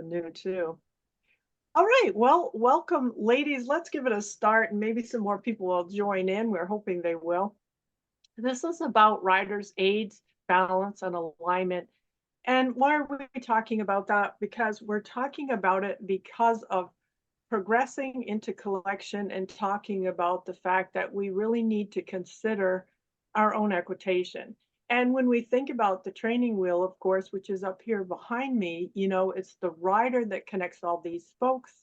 new too. All right, well, welcome, ladies. Let's give it a start, and maybe some more people will join in. We're hoping they will. This is about riders' aids, balance, and alignment. And why are we talking about that? Because we're talking about it because of progressing into collection and talking about the fact that we really need to consider our own equitation. And when we think about the training wheel, of course, which is up here behind me, it's the rider that connects all these spokes,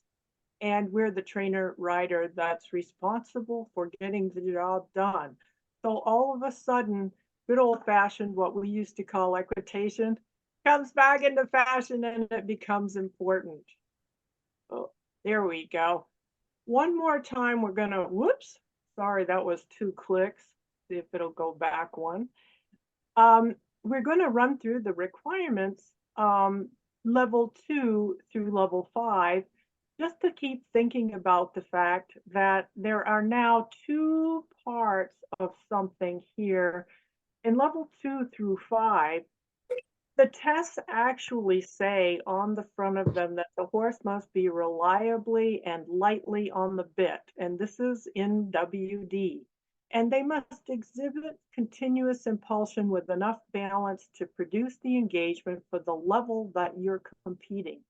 and we're the trainer rider that's responsible for getting the job done. So all of a sudden, good old fashioned, what we used to call equitation, comes back into fashion and it becomes important. Oh, there we go. One more time, we're gonna, whoops, sorry, that was 2 clicks. See if it'll go back one. We're gonna run through the requirements, level 2 through level 5, just to keep thinking about the fact that there are now 2 parts of something here. In level 2 through 5, the tests actually say on the front of them that the horse must be reliably and lightly on the bit, and this is in WD. And they must exhibit continuous impulsion with enough balance to produce the engagement for the level that you're competing.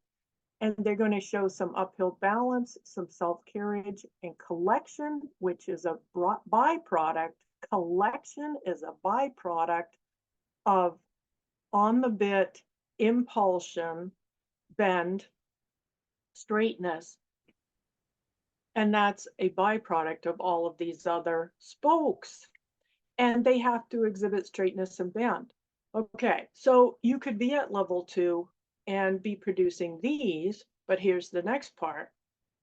And they're going to show some uphill balance, some self-carriage, and collection, which is a byproduct. Collection is a byproduct of on the bit, impulsion, bend, straightness. And that's a byproduct of all of these other spokes. And they have to exhibit straightness and bend. Okay, so you could be at level 2 and be producing these, but here's the next part.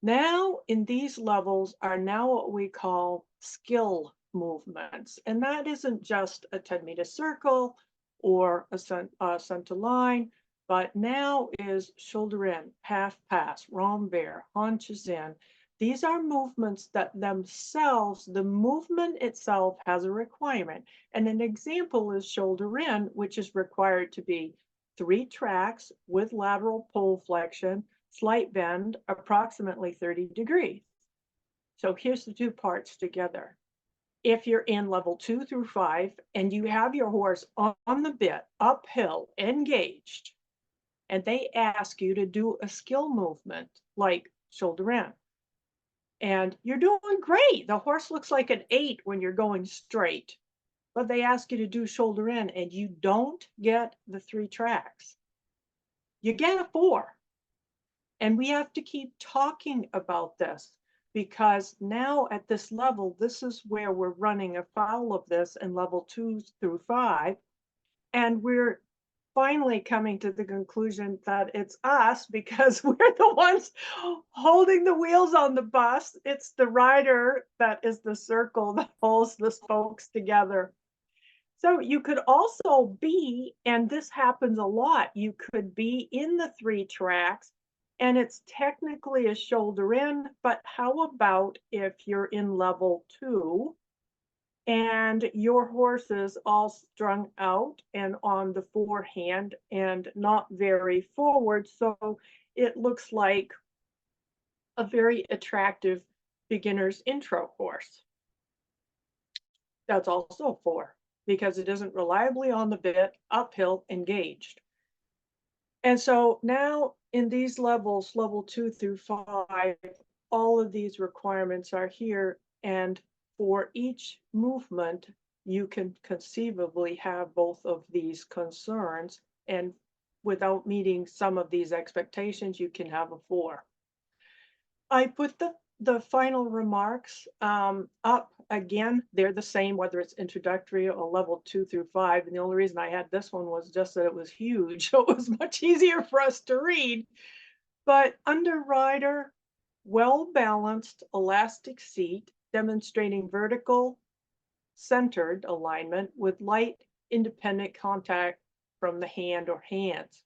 Now, in these levels are now what we call skill movements. And that isn't just a 10-meter circle or a center line, but now is shoulder in, half pass, renvers, haunches in. These are movements that themselves, the movement itself has a requirement. And an example is shoulder in, which is required to be 3 tracks with lateral pole flexion, slight bend, approximately 30 degrees. So here's the 2 parts together. If you're in level 2 through 5 and you have your horse on the bit, uphill, engaged, and they ask you to do a skill movement like shoulder in, and you're doing great. The horse looks like an 8 when you're going straight, but they ask you to do shoulder in and you don't get the 3 tracks. You get a 4. And we have to keep talking about this because now at this level, this is where we're running afoul of this in level 2 through 5. And we're finally coming to the conclusion that it's us because we're the ones holding the wheels on the bus. It's the rider that is the circle that holds the spokes together. So you could also be, and this happens a lot, you could be in the 3 tracks and it's technically a shoulder in, but how about if you're in level 2 and your horse is all strung out and on the forehand and not very forward, so it looks like a very attractive beginner's intro horse. That's also 4 because it isn't reliably on the bit, uphill, engaged. And so now in these levels, level 2 through 5, all of these requirements are here. And for each movement, you can conceivably have both of these concerns. And without meeting some of these expectations, you can have a 4. I put the final remarks up again. They're the same, whether it's introductory or level 2 through 5. And the only reason I had this one was just that it was huge. So it was much easier for us to read. But under rider, well-balanced elastic seat, demonstrating vertical centered alignment with light independent contact from the hand or hands.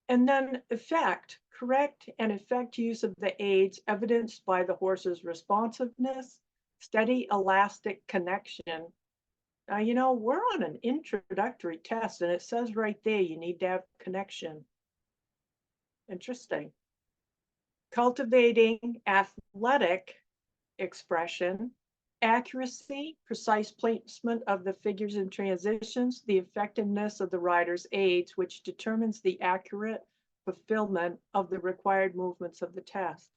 And then effect, correct and effect use of the aids evidenced by the horse's responsiveness, steady elastic connection. Now, we're on an introductory test and it says right there you need to have connection. Interesting. Cultivating athletic expression, accuracy, precise placement of the figures and transitions, the effectiveness of the rider's aids, which determines the accurate fulfillment of the required movements of the task.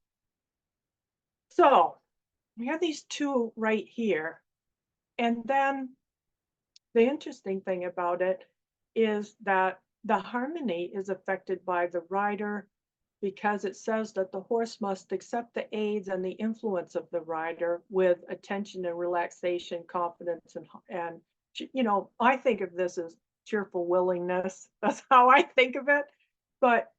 So we have these two right here. And then the interesting thing about it is that the harmony is affected by the rider because it says that the horse must accept the aids and the influence of the rider with attention and relaxation, confidence, and I think of this as cheerful willingness. That's how I think of it. But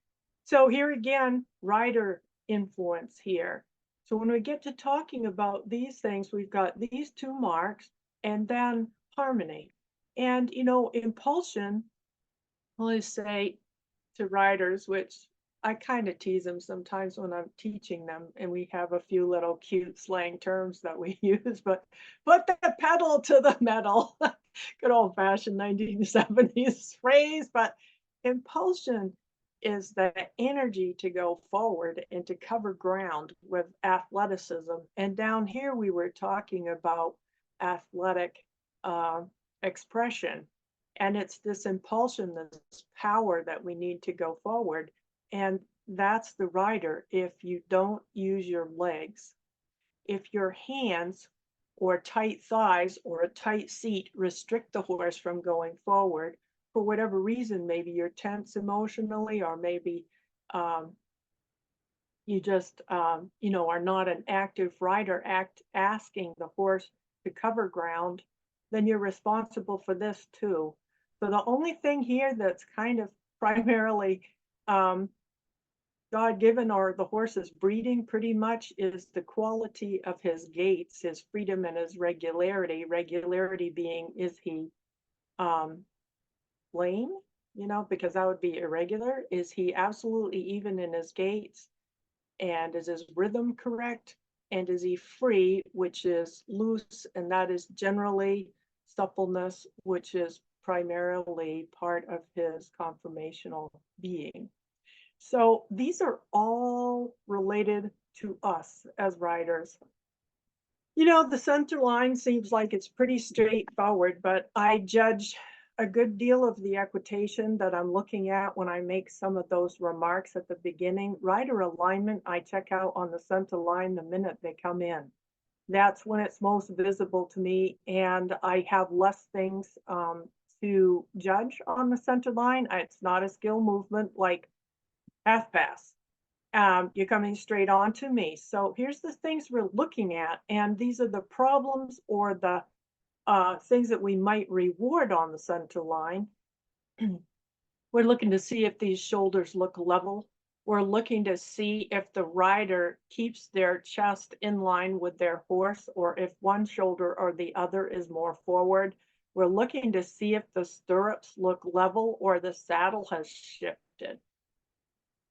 so here again, rider influence here. So when we get to talking about these things, we've got these two marks and then harmony. And impulsion, I always say to riders, which I kind of tease them sometimes when I'm teaching them, and we have a few little cute slang terms that we use, but put the pedal to the metal. Good old fashioned 1970s phrase, but impulsion is the energy to go forward and to cover ground with athleticism. And down here, we were talking about athletic uh, expression. And it's this impulsion, this power that we need to go forward. And that's the rider. If you don't use your legs, if your hands or tight thighs or a tight seat restrict the horse from going forward for whatever reason, maybe you're tense emotionally, or maybe you just are not an active rider asking the horse to cover ground, then you're responsible for this too. So the only thing here that's kind of primarily God given, or the horse's breeding pretty much, is the quality of his gaits, his freedom and his regularity. Regularity being, is he lame? Because that would be irregular. Is he absolutely even in his gaits? And is his rhythm correct? And is he free, which is loose? And that is generally suppleness, which is primarily part of his conformational being. So these are all related to us as riders. The center line seems like it's pretty straightforward, but I judge a good deal of the equitation that I'm looking at when I make some of those remarks at the beginning. Rider alignment, I check out on the center line the minute they come in. That's when it's most visible to me, and I have less things to judge on the center line. It's not a skill movement like half pass. You're coming straight on to me. So here's the things we're looking at, and these are the problems or the things that we might reward on the center line. We're looking to see if these shoulders look level. We're looking to see if the rider keeps their chest in line with their horse, or if one shoulder or the other is more forward. We're looking to see if the stirrups look level or the saddle has shifted.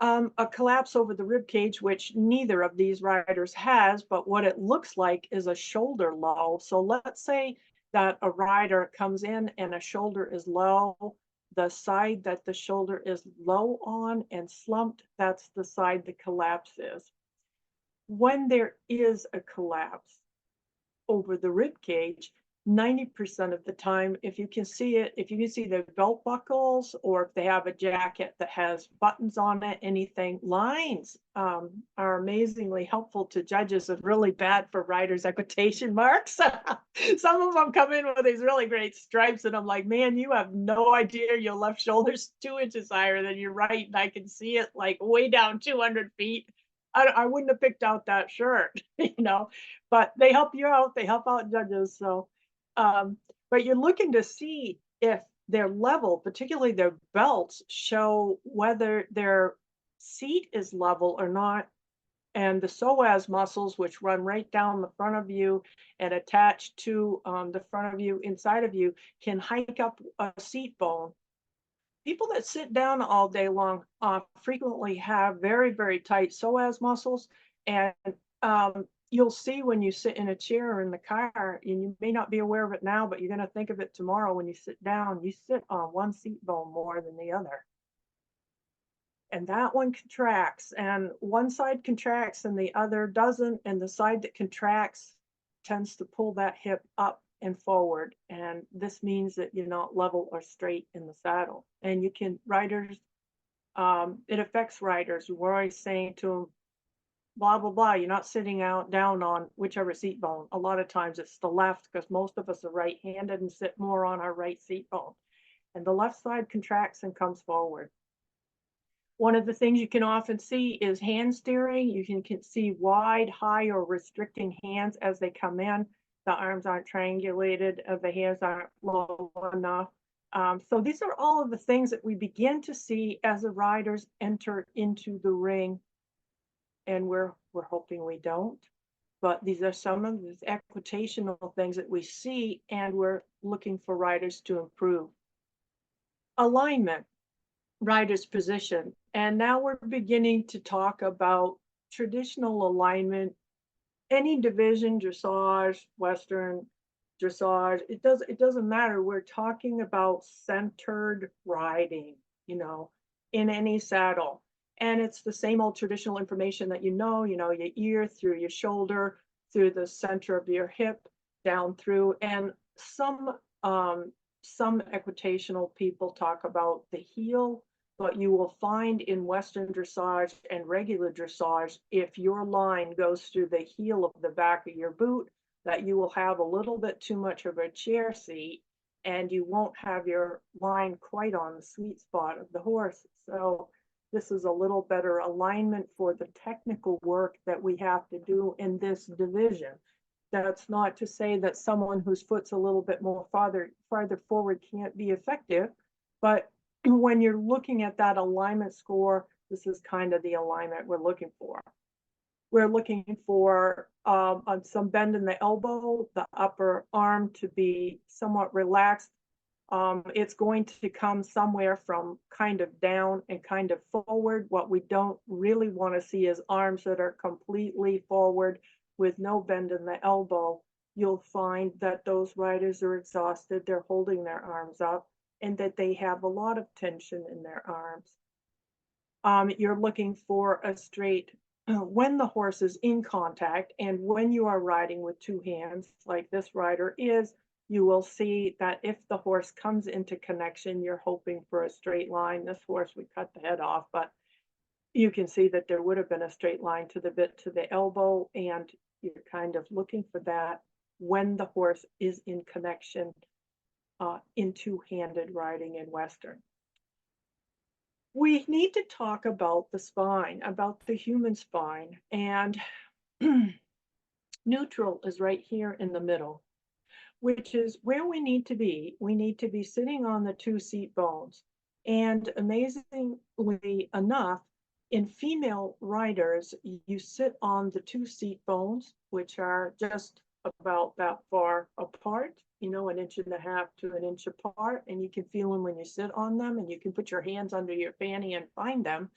A collapse over the rib cage, which neither of these riders has, but what it looks like is a shoulder low. So let's say that a rider comes in and a shoulder is low. The side that the shoulder is low on and slumped, that's the side the collapse is. When there is a collapse over the rib cage, 90% of the time, if you can see it, if you can see the belt buckles, or if they have a jacket that has buttons on it, anything, lines are amazingly helpful to judges and really bad for riders' equitation marks. Some of them come in with these really great stripes, and I'm like, man, you have no idea your left shoulder's 2 inches higher than your right, and I can see it like way down 200 feet. I wouldn't have picked out that shirt, but they help you out. They help out judges. So but you're looking to see if their level, particularly their belts, show whether their seat is level or not. And the psoas muscles, which run right down the front of you and attach to the front of you, inside of you, can hike up a seat bone. People that sit down all day long frequently have very, very tight psoas muscles. And you'll see when you sit in a chair or in the car, and you may not be aware of it now, but you're going to think of it tomorrow when you sit down. You sit on one seat bone more than the other. and that one contracts, and one side contracts and the other doesn't, and the side that contracts tends to pull that hip up and forward, and this means that you're not level or straight in the saddle. And you can riders, it affects riders. We're always saying to them, blah blah blah, you're not sitting out down on whichever seat bone. A lot of times it's the left, because most of us are right-handed and sit more on our right seat bone, and the left side contracts and comes forward. One of the things you can often see is hand steering. You can see wide, high, or restricting hands as they come in. The arms aren't triangulated, the hands aren't low enough. So these are all of the things that we begin to see as the riders enter into the ring, and we're hoping we don't. But these are some of the equitational things that we see, and we're looking for riders to improve. Alignment, rider's position. And now we're beginning to talk about traditional alignment. Any division, dressage, Western, dressage, it doesn't matter. We're talking about centered riding, in any saddle. And it's the same old traditional information that your ear through your shoulder, through the center of your hip, down through. And some equitational people talk about the heel, but you will find in Western dressage and regular dressage, if your line goes through the heel of the back of your boot, that you will have a little bit too much of a chair seat, and you won't have your line quite on the sweet spot of the horse. So this is a little better alignment for the technical work that we have to do in this division. That's not to say that someone whose foot's a little bit more farther forward can't be effective, but when you're looking at that alignment score, this is kind of the alignment we're looking for. We're looking for some bend in the elbow, the upper arm to be somewhat relaxed. It's going to come somewhere from kind of down and kind of forward. What we don't really want to see is arms that are completely forward with no bend in the elbow. You'll find that those riders are exhausted, they're holding their arms up, and that they have a lot of tension in their arms. You're looking for a straight, when the horse is in contact, and when you are riding with two hands, like this rider is, you will see that if the horse comes into connection, you're hoping for a straight line. This horse, we cut the head off, but you can see that there would have been a straight line to the bit to the elbow, and you're kind of looking for that when the horse is in connection in two-handed riding in Western. We need to talk about the spine, about the human spine, and neutral is right here in the middle, which is where we need to be. We need to be sitting on the two seat bones. And amazingly enough, in female riders, you sit on the two seat bones, which are just about that far apart, an inch and a half to an inch apart, and you can feel them when you sit on them, and you can put your hands under your fanny and find them.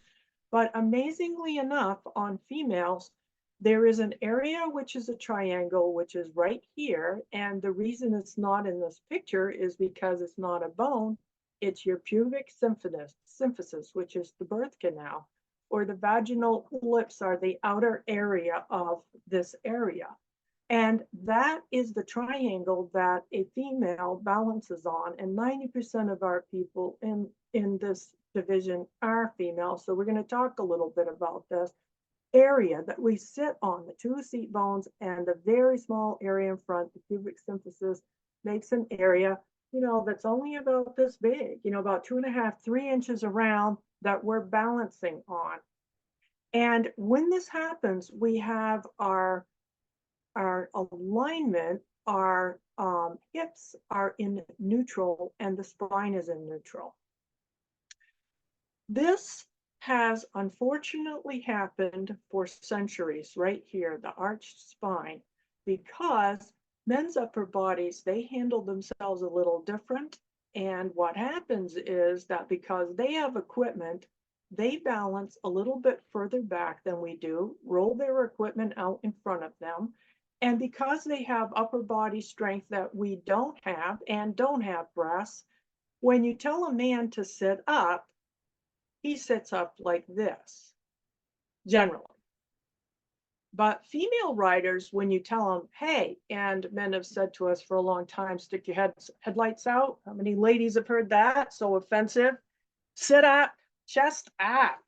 But amazingly enough, on females, there is an area which is a triangle, which is right here. And the reason it's not in this picture is because it's not a bone. It's your pubic symphysis, which is the birth canal, or the vaginal lips are the outer area of this area. And that is the triangle that a female balances on. And 90% of our people in this division are female. So we're going to talk a little bit about this area that we sit on, the two seat bones, and the very small area in front, the pubic symphysis, makes an area, that's only about this big, about 2.5, 3 inches around, that we're balancing on. And when this happens, we have our alignment, our hips are in neutral, and the spine is in neutral. This has unfortunately happened for centuries right here, the arched spine, because men's upper bodies, they handle themselves a little different. And what happens is that because they have equipment, they balance a little bit further back than we do, roll their equipment out in front of them. And because they have upper body strength that we don't have, and don't have breasts, when you tell a man to sit up, he sits up like this, generally. But female riders, when you tell them, hey, and men have said to us for a long time, stick your headlights out. How many ladies have heard that? So offensive. Sit up, chest up.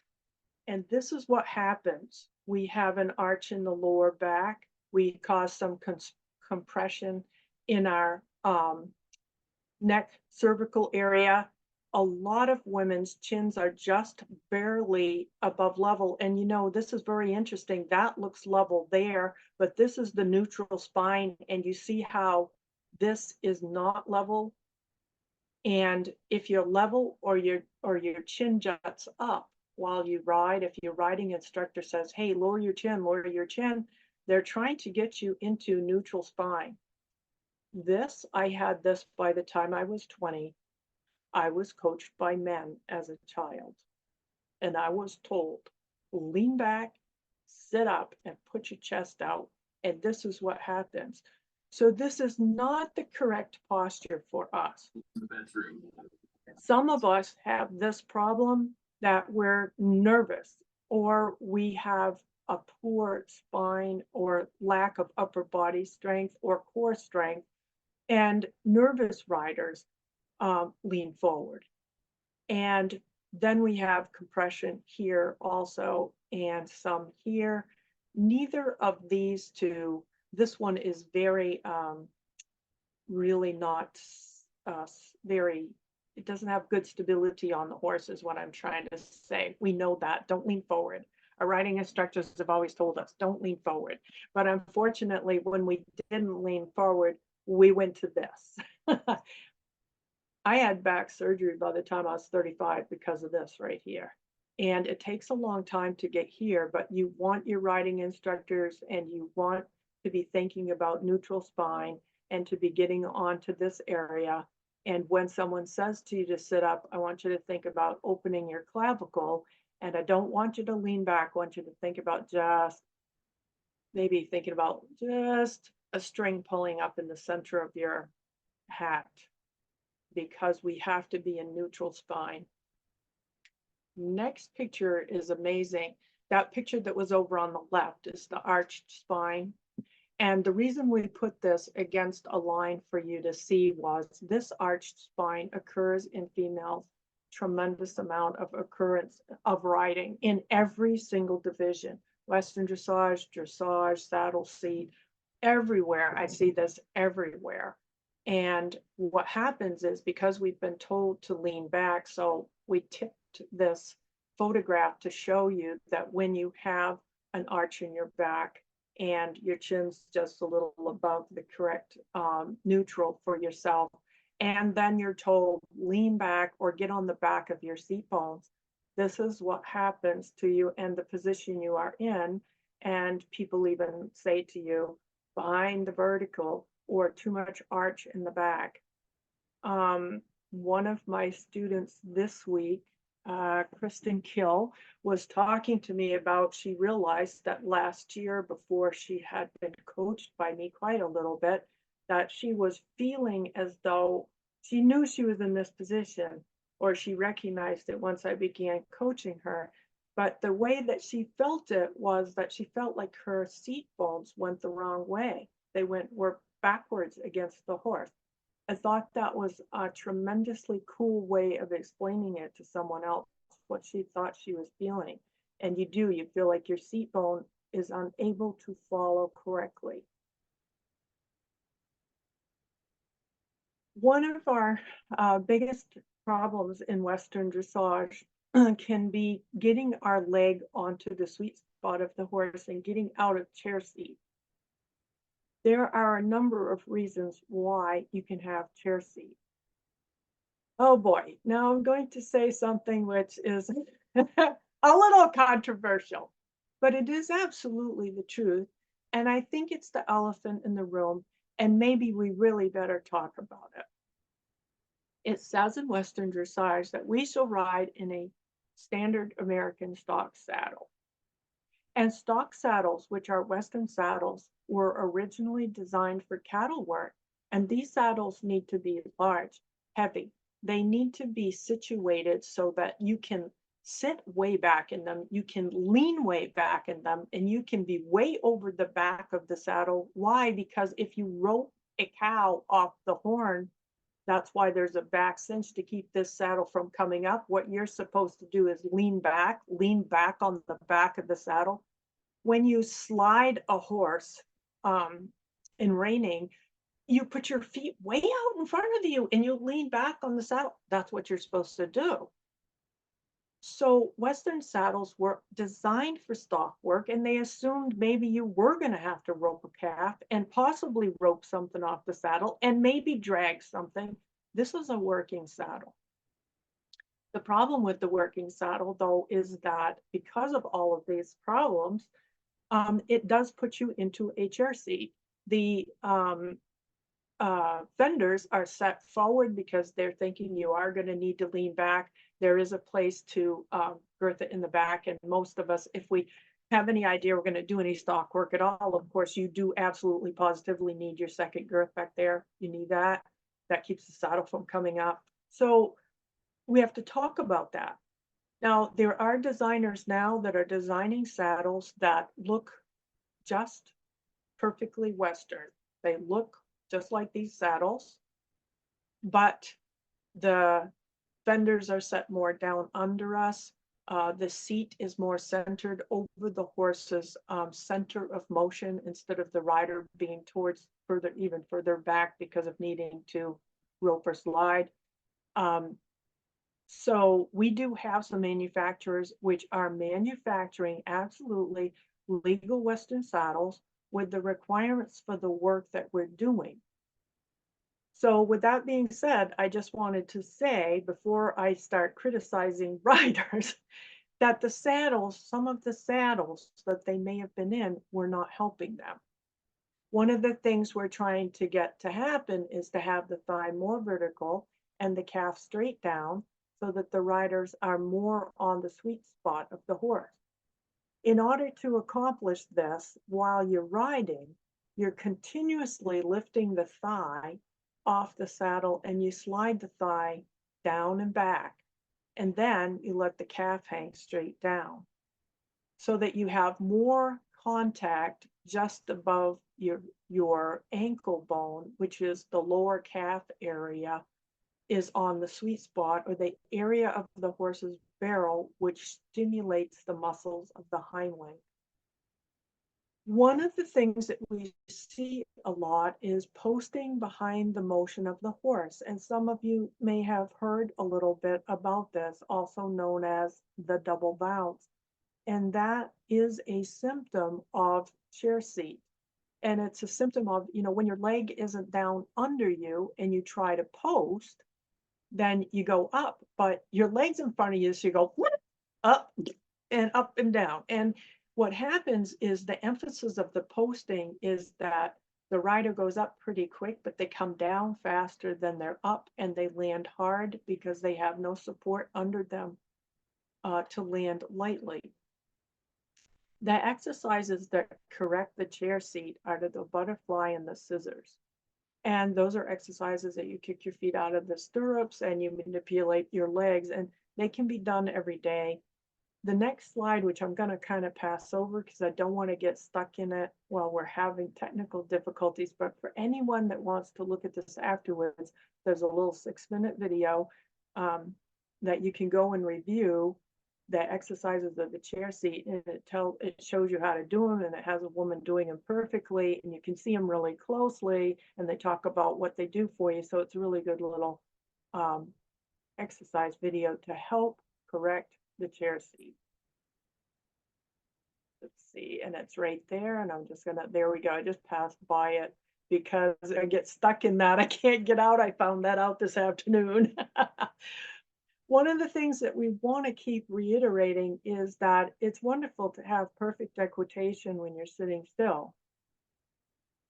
And this is what happens. We have an arch in the lower back. We cause some compression in our neck cervical area. A lot of women's chins are just barely above level. And you know, this is very interesting. That looks level there, but this is the neutral spine. And you see how this is not level. And if you're level or your chin juts up while you ride, if your riding instructor says, hey, lower your chin, they're trying to get you into neutral spine. I had this by the time I was 20. I was coached by men as a child, and I was told, lean back, sit up, and put your chest out. And this is what happens. So this is not the correct posture for us. Some of us have this problem that we're nervous, or we have a poor spine or lack of upper body strength or core strength. And nervous riders lean forward. And then we have compression here also, and some here. Neither of these two, this one is very, really not very, it doesn't have good stability on the horse is what I'm trying to say. We know that, don't lean forward. Our riding instructors have always told us, don't lean forward. But unfortunately, when we didn't lean forward, we went to this. I had back surgery by the time I was 35 because of this right here. And it takes a long time to get here, but you want your riding instructors and you want to be thinking about neutral spine and to be getting onto this area. And when someone says to you to sit up, I want you to think about opening your clavicle. And I don't want you to lean back. I want you to think about just maybe thinking about just a string pulling up in the center of your hat, because we have to be in neutral spine. Next picture is amazing. That picture that was over on the left is the arched spine. And the reason we put this against a line for you to see was this arched spine occurs in females, tremendous amount of occurrence of riding in every single division, Western dressage, saddle seat, everywhere. I see this everywhere. And what happens is, because we've been told to lean back, so we tipped this photograph to show you that when you have an arch in your back and your chin's just a little above the correct neutral for yourself, and then you're told lean back or get on the back of your seat bones, this is what happens to you and the position you are in. And people even say to you, behind the vertical or too much arch in the back. One of my students this week, Kristen Kill, was talking to me about, she realized that last year, before she had been coached by me quite a little bit, that she was feeling as though she knew she was in this position, or she recognized it once I began coaching her. But the way that she felt it was that she felt like her seat bones went the wrong way. They were backwards against the horse. I thought that was a tremendously cool way of explaining it to someone else, what she thought she was feeling. And you feel like your seat bone is unable to follow correctly. One of our biggest problems in Western dressage can be getting our leg onto the sweet spot of the horse and getting out of chair seat. There are a number of reasons why you can have chair seat. Oh boy, now I'm going to say something which is a little controversial, but it is absolutely the truth. And I think it's the elephant in the room, and maybe we really better talk about it. It says in Western dressage that we shall ride in a standard American stock saddle. And stock saddles, which are Western saddles, were originally designed for cattle work. And these saddles need to be large, heavy. They need to be situated so that you can sit way back in them, you can lean way back in them, and you can be way over the back of the saddle. Why? Because if you rope a cow off the horn, that's why there's a back cinch to keep this saddle from coming up. What you're supposed to do is lean back on the back of the saddle. When you slide a horse in reining, you put your feet way out in front of you and you lean back on the saddle. That's what you're supposed to do. So Western saddles were designed for stock work, and they assumed maybe you were going to have to rope a calf and possibly rope something off the saddle and maybe drag something. This is a working saddle. The problem with the working saddle, though, is that because of all of these problems, it does put you into a chair seat. The fenders are set forward because they're thinking you are going to need to lean back. There is a place to girth it in the back. And most of us, if we have any idea we're going to do any stock work at all, of course, you do absolutely positively need your second girth back there. You need that. That keeps the saddle from coming up. So we have to talk about that. Now, there are designers now that are designing saddles that look just perfectly Western. They look just like these saddles, but the fenders are set more down under us. The seat is more centered over the horse's center of motion instead of the rider being towards even further back because of needing to rope or slide. So we do have some manufacturers which are manufacturing absolutely legal Western saddles with the requirements for the work that we're doing. So with that being said, I just wanted to say before I start criticizing riders that the saddles, some of the saddles that they may have been in were not helping them. One of the things we're trying to get to happen is to have the thigh more vertical and the calf straight down so that the riders are more on the sweet spot of the horse. In order to accomplish this while you're riding, you're continuously lifting the thigh off the saddle and you slide the thigh down and back. And then you let the calf hang straight down so that you have more contact just above your ankle bone, which is the lower calf area, is on the sweet spot or the area of the horse's barrel, which stimulates the muscles of the hind leg. One of the things that we see a lot is posting behind the motion of the horse. And some of you may have heard a little bit about this, also known as the double bounce. And that is a symptom of chair seat. And it's a symptom of, when your leg isn't down under you and you try to post, then you go up, but your leg's in front of you, so you go up and down. And what happens is the emphasis of the posting is that the rider goes up pretty quick, but they come down faster than they're up, and they land hard because they have no support under them to land lightly. The exercises that correct the chair seat are the butterfly and the scissors. And those are exercises that you kick your feet out of the stirrups and you manipulate your legs, and they can be done every day. The next slide, which I'm going to kind of pass over because I don't want to get stuck in it while we're having technical difficulties, but for anyone that wants to look at this afterwards, there's a little 6-minute video that you can go and review the exercises of the chair seat, and it shows you how to do them, and it has a woman doing them perfectly, and you can see them really closely, and they talk about what they do for you. So it's a really good little exercise video to help correct the chair seat. Let's see, and it's right there, and I'm just gonna, there we go, I just passed by it because I get stuck in that. I can't get out. I found that out this afternoon. One of the things that we want to keep reiterating is that it's wonderful to have perfect equitation when you're sitting still.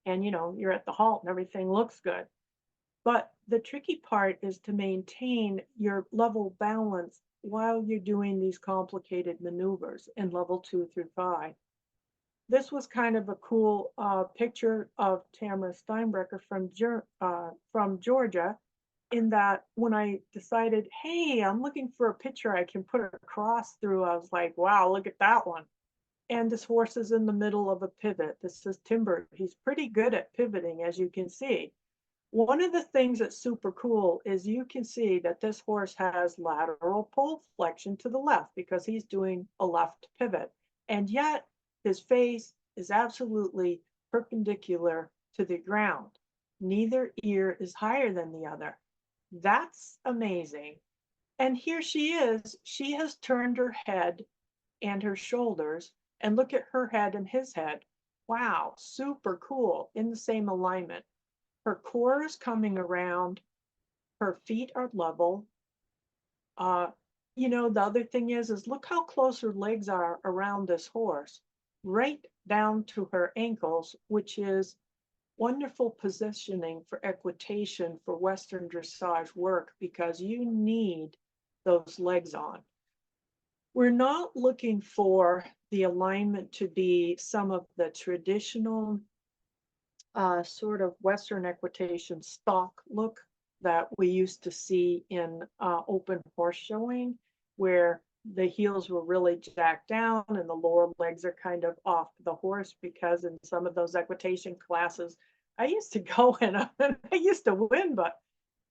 And you're at the halt and everything looks good. But the tricky part is to maintain your level balance while you're doing these complicated maneuvers in level 2 through 5. This was kind of a cool picture of Tamara Steinbrecher from Georgia. in that when I decided, hey, I'm looking for a picture I can put a cross through, I was like, wow, look at that one. And this horse is in the middle of a pivot. This is timber. He's pretty good at pivoting, as you can see. One of the things that's super cool is you can see that this horse has lateral pole flexion to the left because he's doing a left pivot. And yet his face is absolutely perpendicular to the ground. Neither ear is higher than the other. That's amazing. And here she is. She has turned her head and her shoulders, and look at her head and his head. Wow, super cool in the same alignment. Her core is coming around, her feet are level. Uh, the other thing is look how close her legs are around this horse, right down to her ankles, which is wonderful positioning for equitation for Western dressage work because you need those legs on. We're not looking for the alignment to be some of the traditional sort of Western equitation stock look that we used to see in open horse showing, where the heels were really jacked down and the lower legs are kind of off the horse, because in some of those equitation classes I used to go in and I used to win, but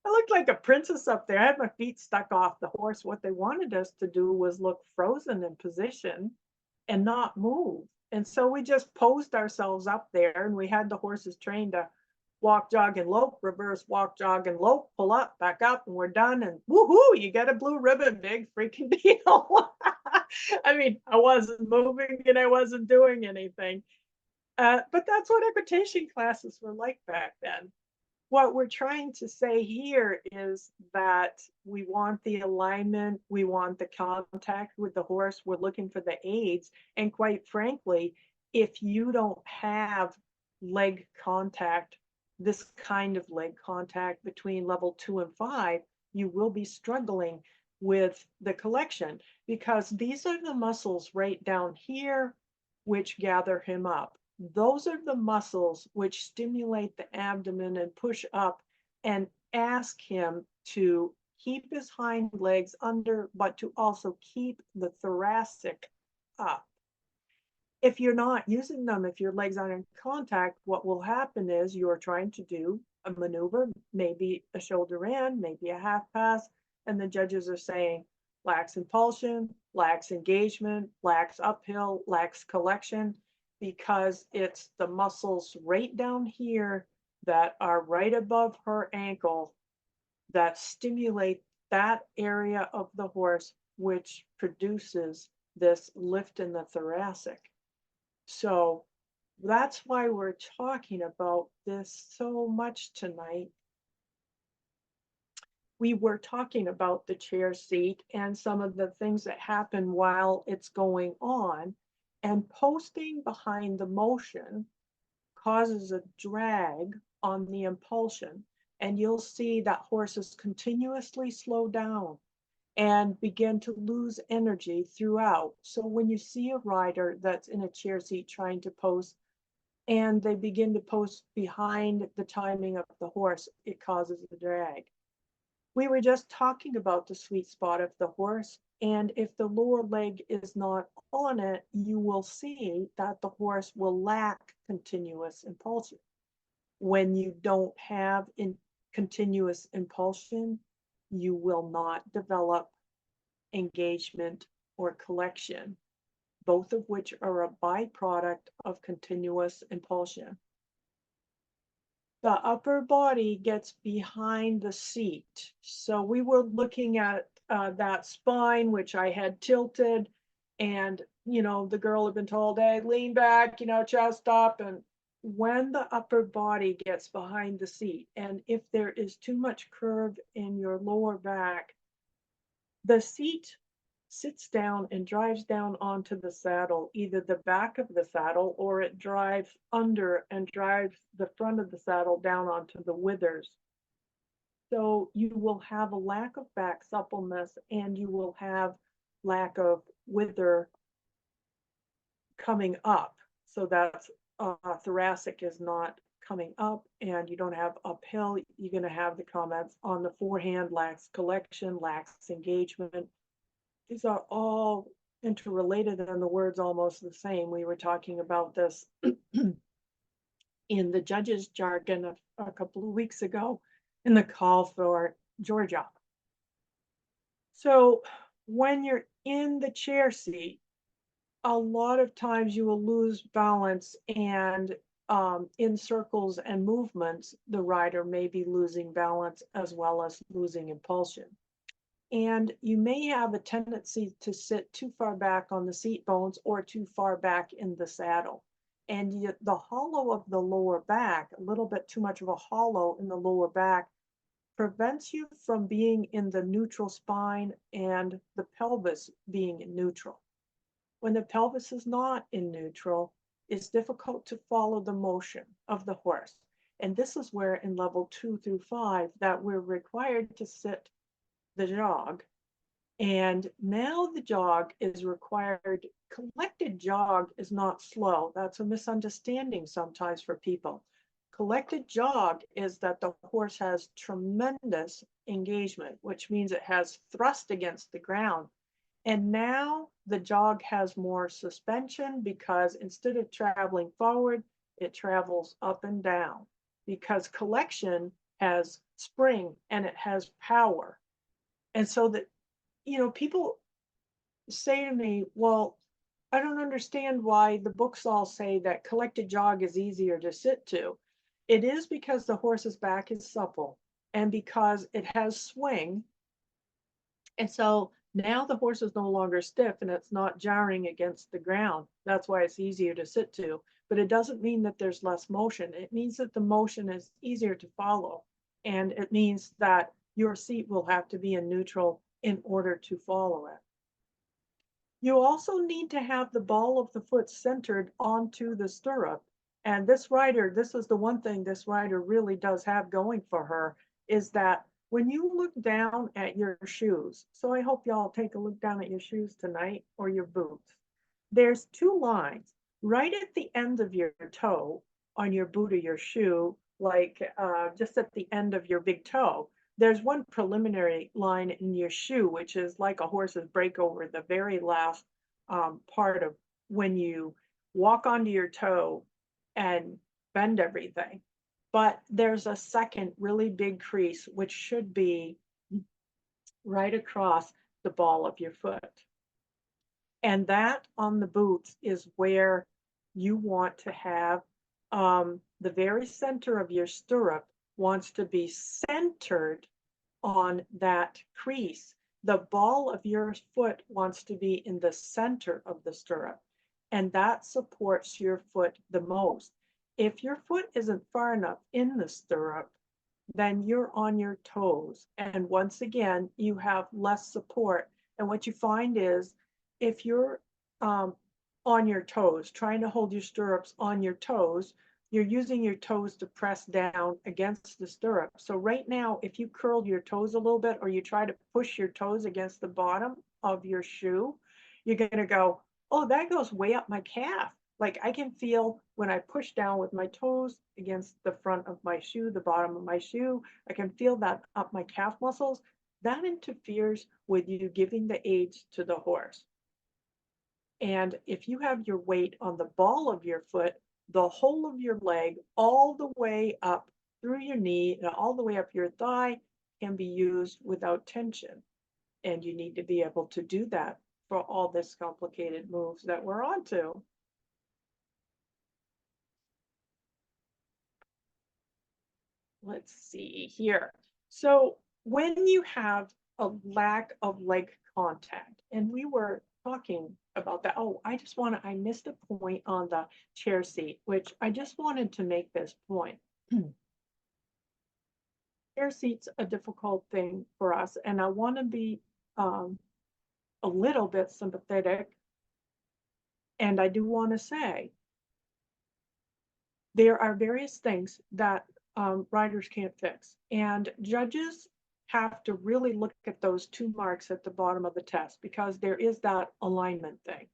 I looked like a princess up there. I had my feet stuck off the horse. What they wanted us to do was look frozen in position and not move. And so we just posed ourselves up there and we had the horses trained to walk, jog, and lope, reverse, walk, jog, and lope, pull up, back up, and we're done. And woohoo, you get a blue ribbon, big freaking deal. I mean, I wasn't moving and I wasn't doing anything. But that's what equitation classes were like back then. What we're trying to say here is that we want the alignment, we want the contact with the horse, we're looking for the aids. And quite frankly, if you don't have leg contact, this kind of leg contact between level 2 and 5, you will be struggling with the collection, because these are the muscles right down here which gather him up. Those are the muscles which stimulate the abdomen and push up and ask him to keep his hind legs under, but to also keep the thoracic up. If you're not using them, if your legs aren't in contact, what will happen is you're trying to do a maneuver, maybe a shoulder in, maybe a half pass, and the judges are saying lacks impulsion, lacks engagement, lacks uphill, lacks collection, because it's the muscles right down here that are right above her ankle that stimulate that area of the horse, which produces this lift in the thoracic. So that's why we're talking about this so much tonight. We were talking about the chair seat and some of the things that happen while it's going on, and posting behind the motion causes a drag on the impulsion. And you'll see that horses continuously slow down and begin to lose energy throughout. So when you see a rider that's in a chair seat trying to post and they begin to post behind the timing of the horse, it causes a drag. We were just talking about the sweet spot of the horse, and if the lower leg is not on it, you will see that the horse will lack continuous impulsion. When you don't have continuous impulsion, you will not develop engagement or collection, both of which are a byproduct of continuous impulsion. The upper body gets behind the seat. So we were looking at that spine, which I had tilted, and the girl had been told, hey, lean back, chest up. And when the upper body gets behind the seat, and if there is too much curve in your lower back, the seat sits down and drives down onto the saddle, either the back of the saddle, or it drives under and drives the front of the saddle down onto the withers. So you will have a lack of back suppleness and you will have lack of wither coming up. So that's thoracic is not coming up and you don't have uphill, you're going to have the comments on the forehand lacks collection, lacks engagement. These are all interrelated and the words almost the same. We were talking about this in the judges' jargon a couple of weeks ago in the call for Georgia. So when you're in the chair seat, a lot of times you will lose balance, and in circles and movements, the rider may be losing balance as well as losing impulsion. And you may have a tendency to sit too far back on the seat bones or too far back in the saddle. And the hollow of the lower back, a little bit too much of a hollow in the lower back, prevents you from being in the neutral spine and the pelvis being in neutral. When the pelvis is not in neutral, it's difficult to follow the motion of the horse. And this is where in level 2 through 5 that we're required to sit the jog. And now the jog is required. Collected jog is not slow. That's a misunderstanding sometimes for people. Collected jog is that the horse has tremendous engagement, which means it has thrust against the ground. And now the jog has more suspension because instead of traveling forward, it travels up and down because collection has spring and it has power. And so that, people say to me, well, I don't understand why the books all say that collected jog is easier to sit to. It is because the horse's back is supple and because it has swing. And so now the horse is no longer stiff and it's not jarring against the ground. That's why it's easier to sit to. But it doesn't mean that there's less motion. It means that the motion is easier to follow. And it means that your seat will have to be in neutral in order to follow it. You also need to have the ball of the foot centered onto the stirrup. And this rider, this is the one thing this rider really does have going for her, is that when you look down at your shoes, so I hope y'all take a look down at your shoes tonight or your boots, there's two lines right at the end of your toe on your boot or your shoe, like just at the end of your big toe. There's one preliminary line in your shoe, which is like a horse's breakover, the very last part of when you walk onto your toe and bend everything. But there's a second really big crease, which should be right across the ball of your foot. And that on the boots is where you want to have the very center of your stirrup wants to be centered on that crease. The ball of your foot wants to be in the center of the stirrup, and that supports your foot the most. If your foot isn't far enough in the stirrup, then you're on your toes. And once again, you have less support. And what you find is if you're on your toes, trying to hold your stirrups on your toes, you're using your toes to press down against the stirrup. So right now, if you curl your toes a little bit or you try to push your toes against the bottom of your shoe, you're going to go, oh, that goes way up my calf. Like I can feel when I push down with my toes against the front of my shoe, the bottom of my shoe, I can feel that up my calf muscles. That interferes with you giving the aids to the horse. And if you have your weight on the ball of your foot, the whole of your leg, all the way up through your knee and all the way up your thigh can be used without tension. And you need to be able to do that for all this complicated moves that we're onto. Let's see here. So when you have a lack of leg contact, and we were talking about that. Oh, I missed a point on the chair seat, which I just wanted to make this point. Chair seat's a difficult thing for us, and I want to be a little bit sympathetic. And I do want to say there are various things that riders can't fix, and judges have to really look at those two marks at the bottom of the test because there is that alignment thing.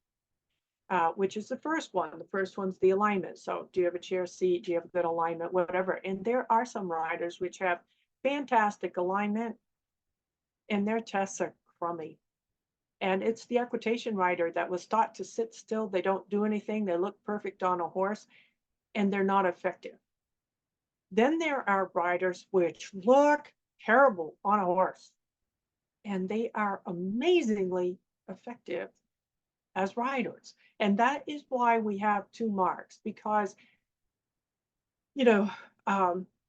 which is the first one. The first one's the alignment. So do you have a chair seat? Do you have good alignment? Whatever. And there are some riders which have fantastic alignment and their tests are crummy. And it's the equitation rider that was taught to sit still. They don't do anything. They look perfect on a horse and they're not effective. Then there are riders which look terrible on a horse and they are amazingly effective as riders. And that is why we have two marks, because, you know,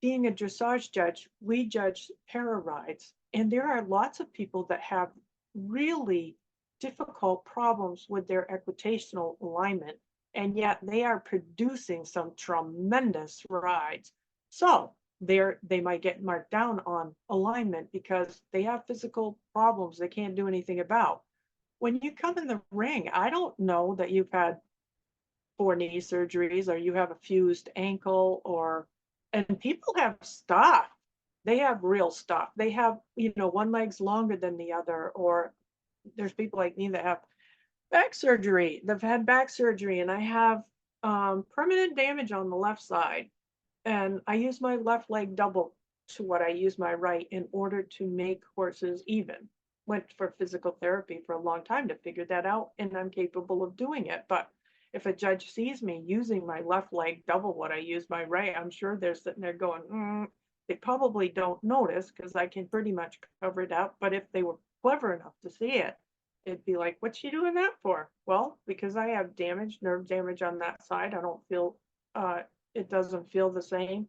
being a dressage judge, we judge para rides, and there are lots of people that have really difficult problems with their equitational alignment, and yet they are producing some tremendous rides. So they might get marked down on alignment because they have physical problems they can't do anything about. When you come in the ring, I don't know that you've had 4 knee surgeries or you have a fused ankle, or and people have stuff. They have real stuff. They have, one leg's longer than the other, or there's people like me that have back surgery. They've had back surgery, and I have permanent damage on the left side. And I use my left leg double to what I use my right in order to make horses even. Went for physical therapy for a long time to figure that out, and I'm capable of doing it. But if a judge sees me using my left leg double what I use my right, I'm sure they're sitting there going, They probably don't notice because I can pretty much cover it up. But if they were clever enough to see it, it'd be like, what's she doing that for? Well, because I have nerve damage on that side. I don't feel, it doesn't feel the same.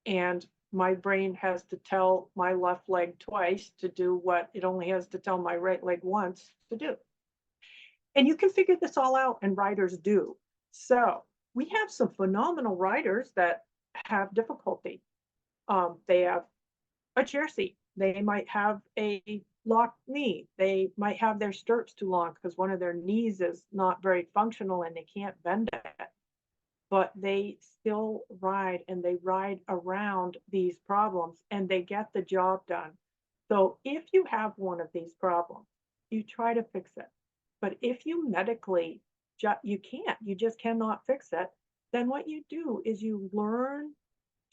And my brain has to tell my left leg twice to do what it only has to tell my right leg once to do. And you can figure this all out, and riders do. So we have some phenomenal riders that have difficulty. They have a chair seat. They might have a locked knee. They might have their stirrups too long because one of their knees is not very functional and they can't bend it. But they still ride, and they ride around these problems and they get the job done. So if you have one of these problems, you try to fix it. But if you medically, you can't, you just cannot fix it, then what you do is you learn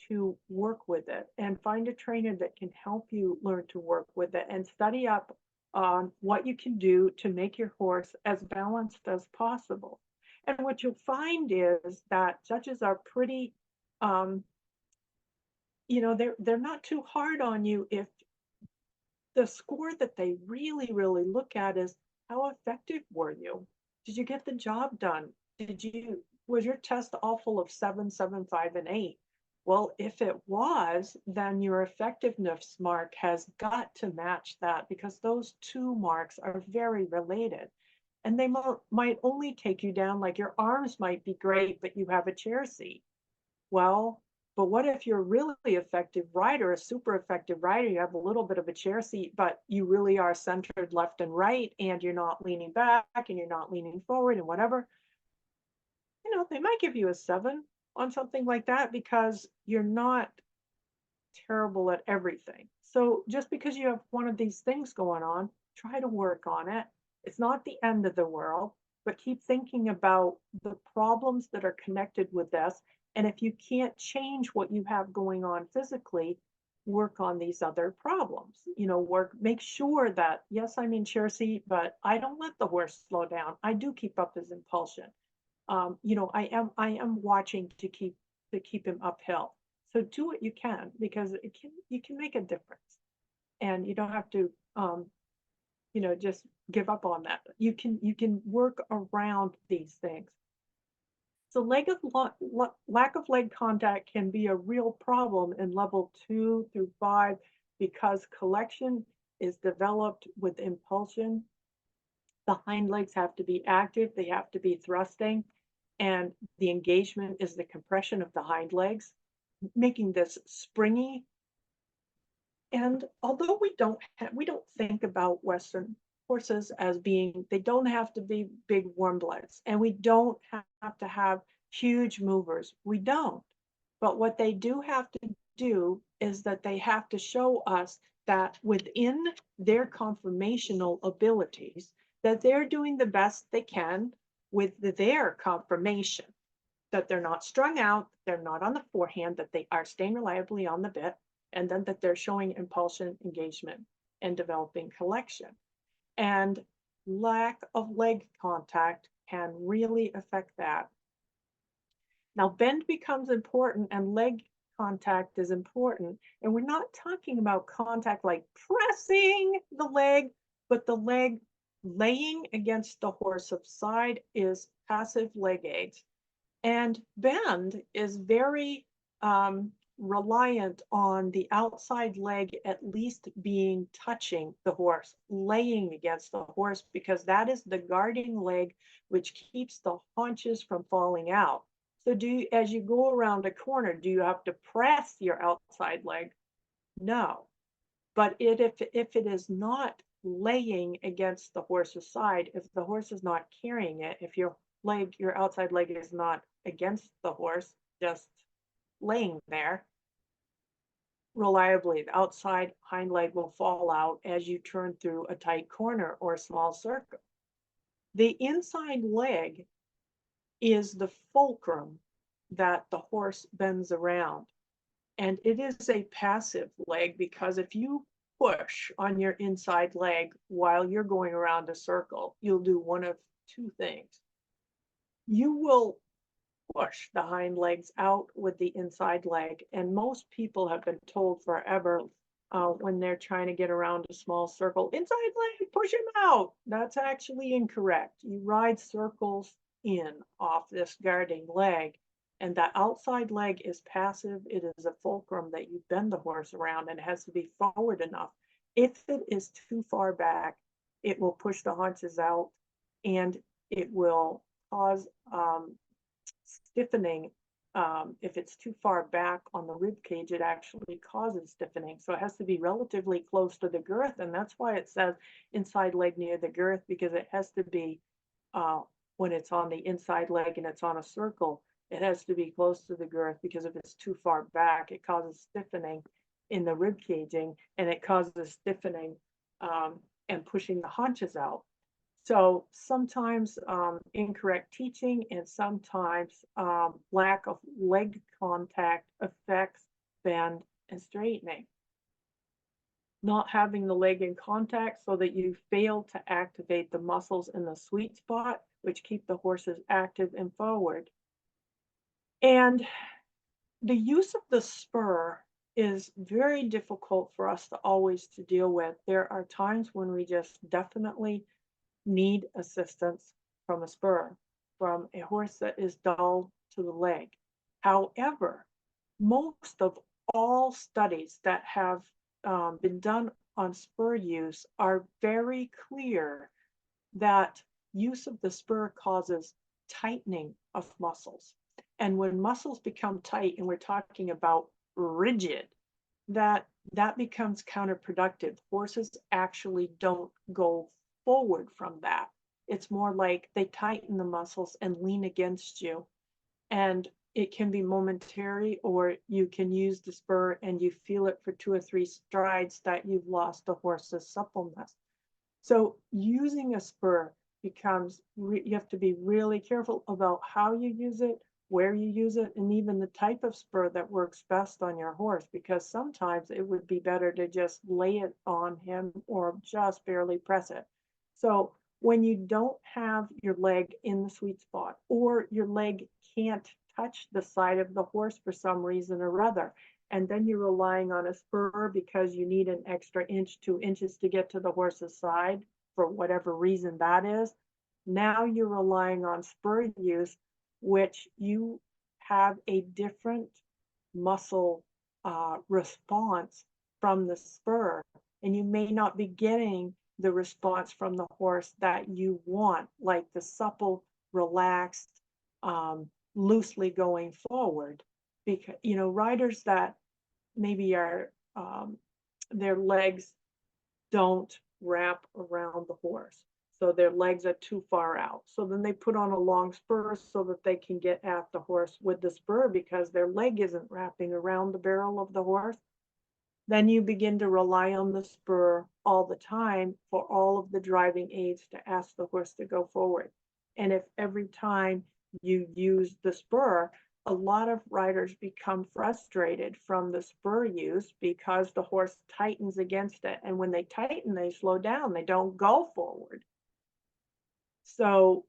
to work with it and find a trainer that can help you learn to work with it, and study up on what you can do to make your horse as balanced as possible. And what you'll find is that judges are pretty, they're not too hard on you if the score that they really, really look at is how effective were you? Did you get the job done? Was your test all full of 7, 7, 5, and 8? Well, if it was, then your effectiveness mark has got to match that, because those two marks are very related. And they might only take you down, like your arms might be great, but you have a chair seat. Well, but what if you're a really effective rider, a super effective rider, you have a little bit of a chair seat, but you really are centered left and right, and you're not leaning back and you're not leaning forward and whatever, they might give you a 7 on something like that because you're not terrible at everything. So just because you have one of these things going on, try to work on it. It's not the end of the world, but keep thinking about the problems that are connected with this. And if you can't change what you have going on physically, work on these other problems. Make sure that, yes, I'm in chair seat, but I don't let the horse slow down. I do keep up his impulsion. I am watching to keep him uphill. So do what you can, because you can make a difference, and you don't have to just give up on that. You can work around these things. So lack of leg contact can be a real problem in level 2 through 5 because collection is developed with impulsion. The hind legs have to be active, they have to be thrusting, and the engagement is the compression of the hind legs, making this springy. And although we don't think about Western horses as they don't have to be big warm bloods, and we don't have to have huge movers. We don't. But what they do have to do is that they have to show us that within their conformational abilities, that they're doing the best they can with their confirmation that they're not strung out, they're not on the forehand, that they are staying reliably on the bit, and then that they're showing impulsion, engagement, and developing collection. And lack of leg contact can really affect that. Now, bend becomes important and leg contact is important. And we're not talking about contact like pressing the leg, but the leg laying against the horse's side is passive leg aids. And bend is very reliant on the outside leg at least being touching the horse, laying against the horse, because that is the guarding leg which keeps the haunches from falling out. So as you go around a corner, do you have to press your outside leg? No. But if it is not laying against the horse's side, if the horse is not carrying it, if your outside leg is not against the horse, just laying there reliably, the outside hind leg will fall out as you turn through a tight corner or a small circle. The inside leg is the fulcrum that the horse bends around. And it is a passive leg because if you push on your inside leg while you're going around a circle, you'll do one of two things. You will push the hind legs out with the inside leg. And most people have been told forever when they're trying to get around a small circle, inside leg, push him out. That's actually incorrect. You ride circles in off this guarding leg. And that outside leg is passive. It is a fulcrum that you bend the horse around, and it has to be forward enough. If it is too far back, it will push the haunches out and it will cause stiffening. If it's too far back on the rib cage, it actually causes stiffening. So it has to be relatively close to the girth. And that's why it says inside leg near the girth, because it has to be, when it's on the inside leg and it's on a circle, it has to be close to the girth, because if it's too far back, it causes stiffening in the rib caging, and it causes stiffening and pushing the haunches out. So sometimes incorrect teaching and sometimes lack of leg contact affects bend and straightening. Not having the leg in contact so that you fail to activate the muscles in the sweet spot, which keep the horses active and forward. And the use of the spur is very difficult for us to always to deal with. There are times when we just definitely need assistance from a spur, from a horse that is dull to the leg. However, most of all studies that have been done on spur use are very clear that use of the spur causes tightening of muscles. And when muscles become tight, and we're talking about rigid, that becomes counterproductive. Horses actually don't go forward from that. It's more like they tighten the muscles and lean against you. And it can be momentary, or you can use the spur and you feel it for 2 or 3 strides that you've lost the horse's suppleness. So using a spur becomes, you have to be really careful about how you use it, where you use it, and even the type of spur that works best on your horse, because sometimes it would be better to just lay it on him or just barely press it. So when you don't have your leg in the sweet spot, or your leg can't touch the side of the horse for some reason or other, and then you're relying on a spur because you need an extra inch, 2 inches to get to the horse's side for whatever reason that is, now you're relying on spur use, which you have a different muscle response from the spur, and you may not be getting the response from the horse that you want, like the supple, relaxed, loosely going forward. Because, riders that maybe are, their legs don't wrap around the horse, so their legs are too far out. So then they put on a long spur so that they can get at the horse with the spur, because their leg isn't wrapping around the barrel of the horse. Then you begin to rely on the spur all the time for all of the driving aids to ask the horse to go forward. And if every time you use the spur, a lot of riders become frustrated from the spur use because the horse tightens against it. And when they tighten, they slow down, they don't go forward. So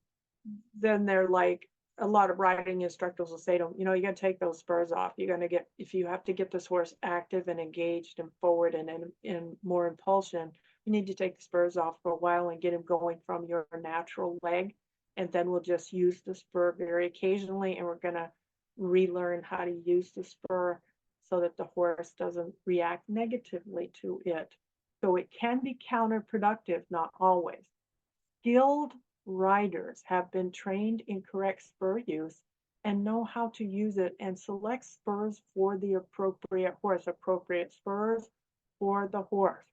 then they're like, a lot of riding instructors will say to them, you know, you got to take those spurs off. You're going to get, if you have to get this horse active and engaged and forward and in more impulsion, you need to take the spurs off for a while and get him going from your natural leg. And then we'll just use the spur very occasionally, and we're going to relearn how to use the spur so that the horse doesn't react negatively to it. So it can be counterproductive, not always. Skilled riders have been trained in correct spur use and know how to use it and select spurs for the appropriate horse, appropriate spurs for the horse.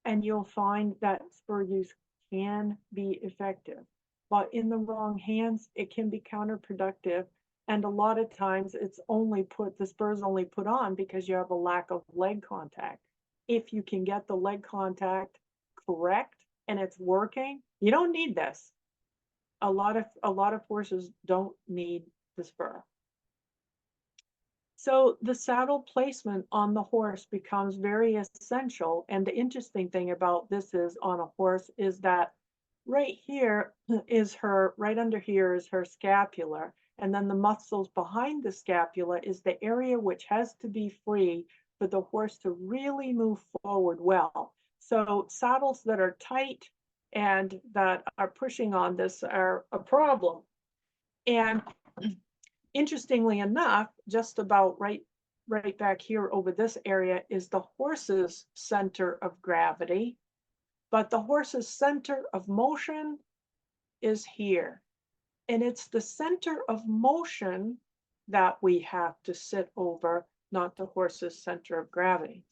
And you'll find that spur use can be effective, but in the wrong hands, it can be counterproductive. And a lot of times the spurs only put on because you have a lack of leg contact. If you can get the leg contact correct and it's working, you don't need this. A lot of horses don't need the spur. So the saddle placement on the horse becomes very essential. And the interesting thing about this is on a horse is that right here is right under here is her scapula. And then the muscles behind the scapula is the area which has to be free for the horse to really move forward well. So saddles that are tight and that are pushing on this are a problem. And interestingly enough, just about right back here over this area is the horse's center of gravity, but the horse's center of motion is here. And it's the center of motion that we have to sit over, not the horse's center of gravity.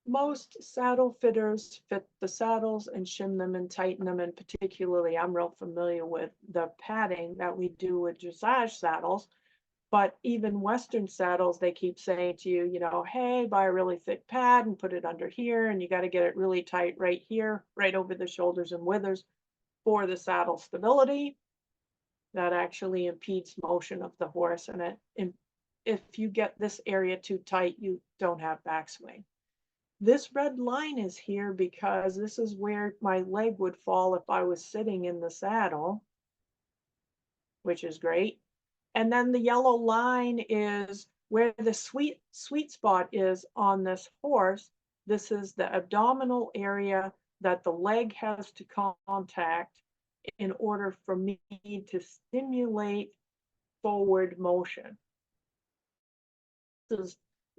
Most saddle fitters fit the saddles and shim them and tighten them, and particularly I'm real familiar with the padding that we do with dressage saddles. But even Western saddles, they keep saying to you, you know, hey, buy a really thick pad and put it under here, and you got to get it really tight right here, right over the shoulders and withers for the saddle stability. That actually impedes motion of the horse, and if you get this area too tight, you don't have backswing. This red line is here because this is where my leg would fall if I was sitting in the saddle, which is great. And then the yellow line is where the sweet spot is on this horse. This is the abdominal area that the leg has to contact in order for me to stimulate forward motion.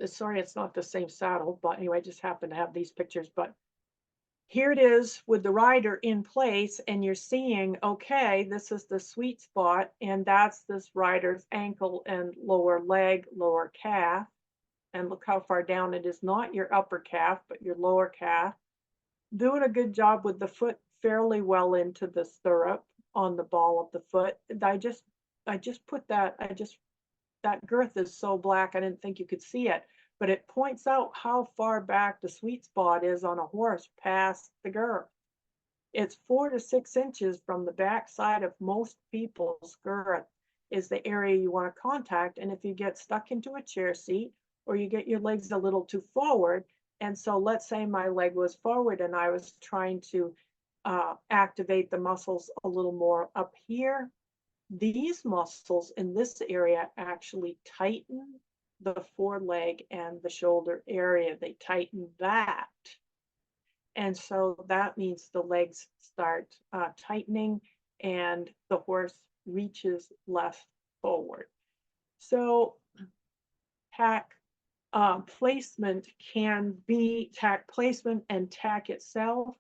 Sorry, it's not the same saddle, but anyway, I just happen to have these pictures. But here it is with the rider in place, and you're seeing, okay, this is the sweet spot, and that's this rider's ankle and lower leg, lower calf. And look how far down it is, not your upper calf, but your lower calf. Doing a good job with the foot fairly well into the stirrup on the ball of the foot. I just put that, that girth is so black, I didn't think you could see it, but it points out how far back the sweet spot is on a horse past the girth. It's 4 to 6 inches from the back side of most people's girth is the area you want to contact. And if you get stuck into a chair seat or you get your legs a little too forward, and so let's say my leg was forward and I was trying to activate the muscles a little more up here, these muscles in this area actually tighten the foreleg and the shoulder area. They tighten that. And so that means the legs start tightening and the horse reaches less forward. So tack placement tack placement and tack itself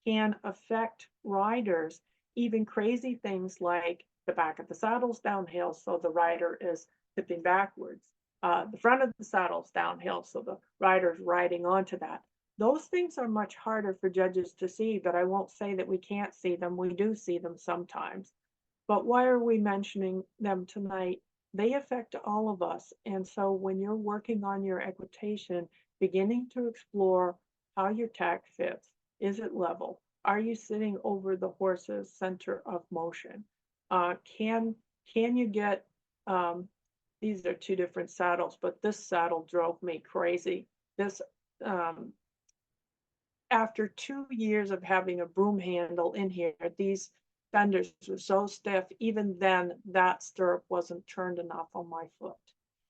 can affect riders. Even crazy things like the back of the saddle's downhill, so the rider is tipping backwards. The front of the saddle's downhill, so the rider's riding onto that. Those things are much harder for judges to see, but I won't say that we can't see them. We do see them sometimes. But why are we mentioning them tonight? They affect all of us. And so when you're working on your equitation, beginning to explore how your tack fits, is it level? Are you sitting over the horse's center of motion? Uh, can can you get these are two different saddles, but this saddle drove me crazy. This um, After 2 years of having a broom handle in here, these fenders were so stiff. Even then, that stirrup wasn't turned enough on my foot.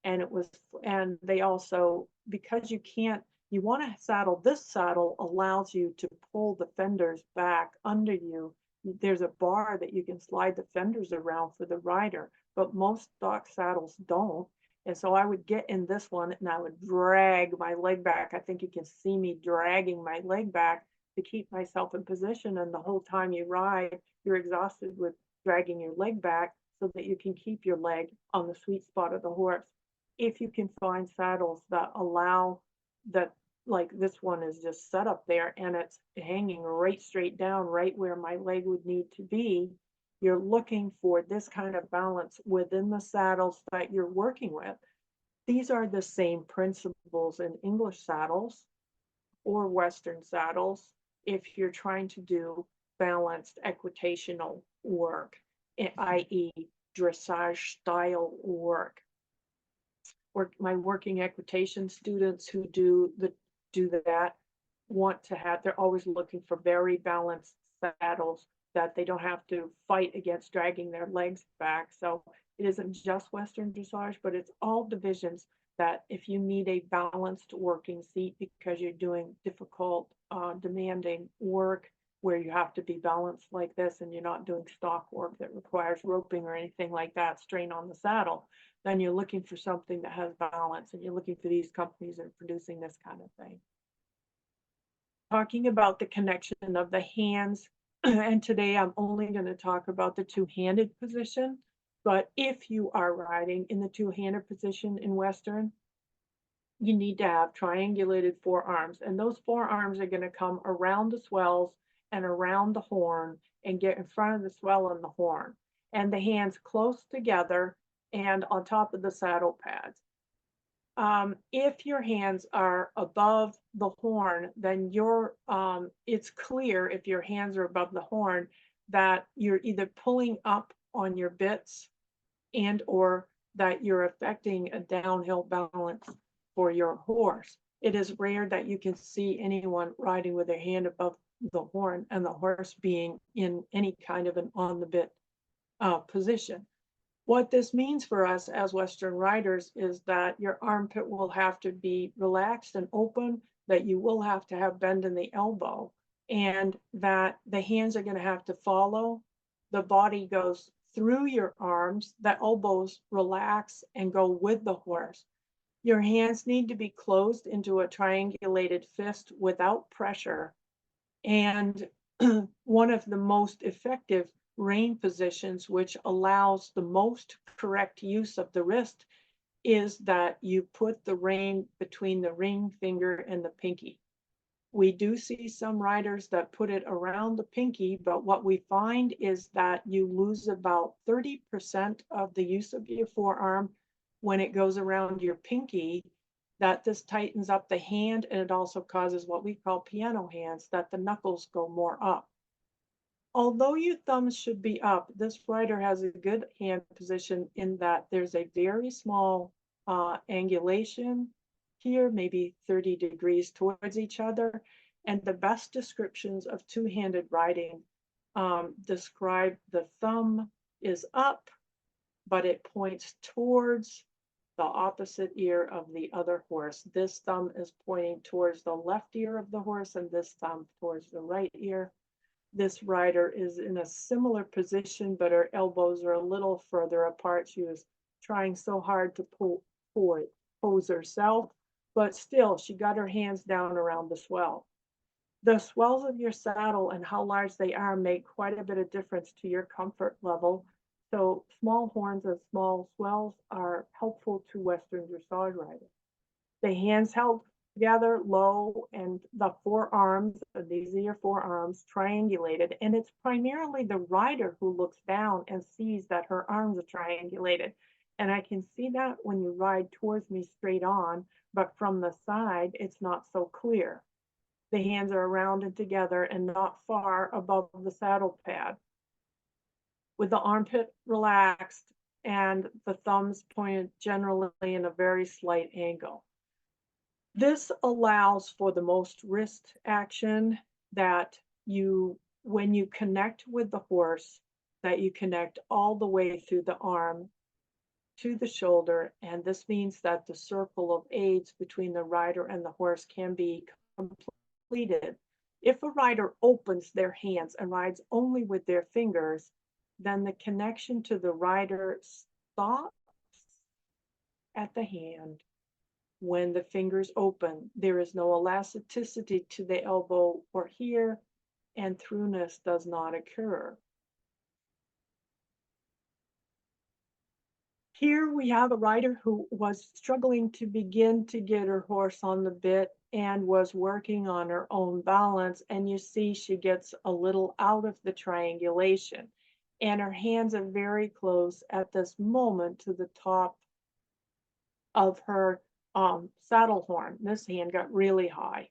And it was, and they also, because you can't, you want to saddle, this saddle allows you to pull the fenders back under you. There's a bar that you can slide the fenders around for the rider, but most stock saddles don't. And so I would get in this one and I would drag my leg back. I think you can see me dragging my leg back to keep myself in position. And the whole time you ride, you're exhausted with dragging your leg back so that you can keep your leg on the sweet spot of the horse. If you can find saddles that allow that, like this one is just set up there and it's hanging right straight down, right where my leg would need to be, you're looking for this kind of balance within the saddles that you're working with. These are the same principles in English saddles or Western saddles if you're trying to do balanced equitational work, i.e., dressage style work. My working equitation students who do that want to have, they're always looking for very balanced saddles that they don't have to fight against dragging their legs back. So it isn't just Western dressage, but it's all divisions that if you need a balanced working seat because you're doing difficult, demanding work where you have to be balanced like this and you're not doing stock work that requires roping or anything like that, strain on the saddle, then you're looking for something that has balance and you're looking for these companies that are producing this kind of thing. Talking about the connection of the hands, and today I'm only going to talk about the two-handed position, but if you are riding in the two-handed position in Western, you need to have triangulated forearms, and those forearms are going to come around the swells and around the horn and get in front of the swell and the horn, and the hands close together and on top of the saddle pads. If your hands are above the horn, then it's clear if your hands are above the horn that you're either pulling up on your bits and or that you're affecting a downhill balance for your horse. It is rare that you can see anyone riding with their hand above the horn and the horse being in any kind of an on the bit position. What this means for us as Western riders is that your armpit will have to be relaxed and open, that you will have to have bend in the elbow, and that the hands are going to have to follow. The body goes through your arms, the elbows relax and go with the horse. Your hands need to be closed into a triangulated fist without pressure. And one of the most effective rein positions, which allows the most correct use of the wrist, is that you put the rein between the ring finger and the pinky. We do see some riders that put it around the pinky, but what we find is that you lose about 30% of the use of your forearm when it goes around your pinky, that this tightens up the hand, and it also causes what we call piano hands, that the knuckles go more up. Although your thumbs should be up, this rider has a good hand position in that there's a very small angulation here, maybe 30 degrees towards each other. And the best descriptions of two-handed riding describe the thumb is up, but it points towards the opposite ear of the other horse. This thumb is pointing towards the left ear of the horse and this thumb towards the right ear. This rider is in a similar position, but her elbows are a little further apart. She was trying so hard to pose herself, but still she got her hands down around the swell. The swells of your saddle and how large they are make quite a bit of difference to your comfort level. So small horns and small swells are helpful to Western dressage riding. The hands held together low and the forearms, these are your forearms, triangulated. And it's primarily the rider who looks down and sees that her arms are triangulated. And I can see that when you ride towards me straight on, but from the side, it's not so clear. The hands are around and together and not far above the saddle pad. with the armpit relaxed and the thumbs pointed generally in a very slight angle. This allows for the most wrist action that when you connect with the horse, that you connect all the way through the arm to the shoulder, and this means that the circle of aids between the rider and the horse can be completed. If a rider opens their hands and rides only with their fingers, then the connection to the rider stops at the hand. When the fingers open, there is no elasticity to the elbow or here, and throughness does not occur. Here we have a rider who was struggling to begin to get her horse on the bit and was working on her own balance. And you see she gets a little out of the triangulation. And her hands are very close at this moment to the top of her saddle horn. This hand got really high.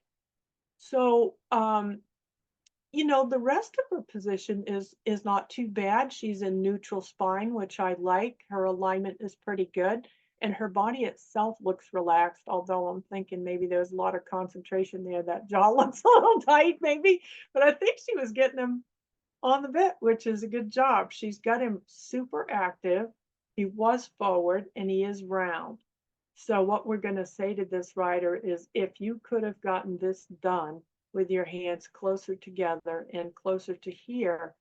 So the rest of her position is not too bad. She's in neutral spine, which I like. Her alignment is pretty good, and her body itself looks relaxed, although I'm thinking maybe there's a lot of concentration there. That jaw looks a little tight maybe, but I think she was getting him on the bit, which is a good job. She's got him super active. He was forward and he is round. So what we're going to say to this rider is, if you could have gotten this done with your hands closer together and closer to here,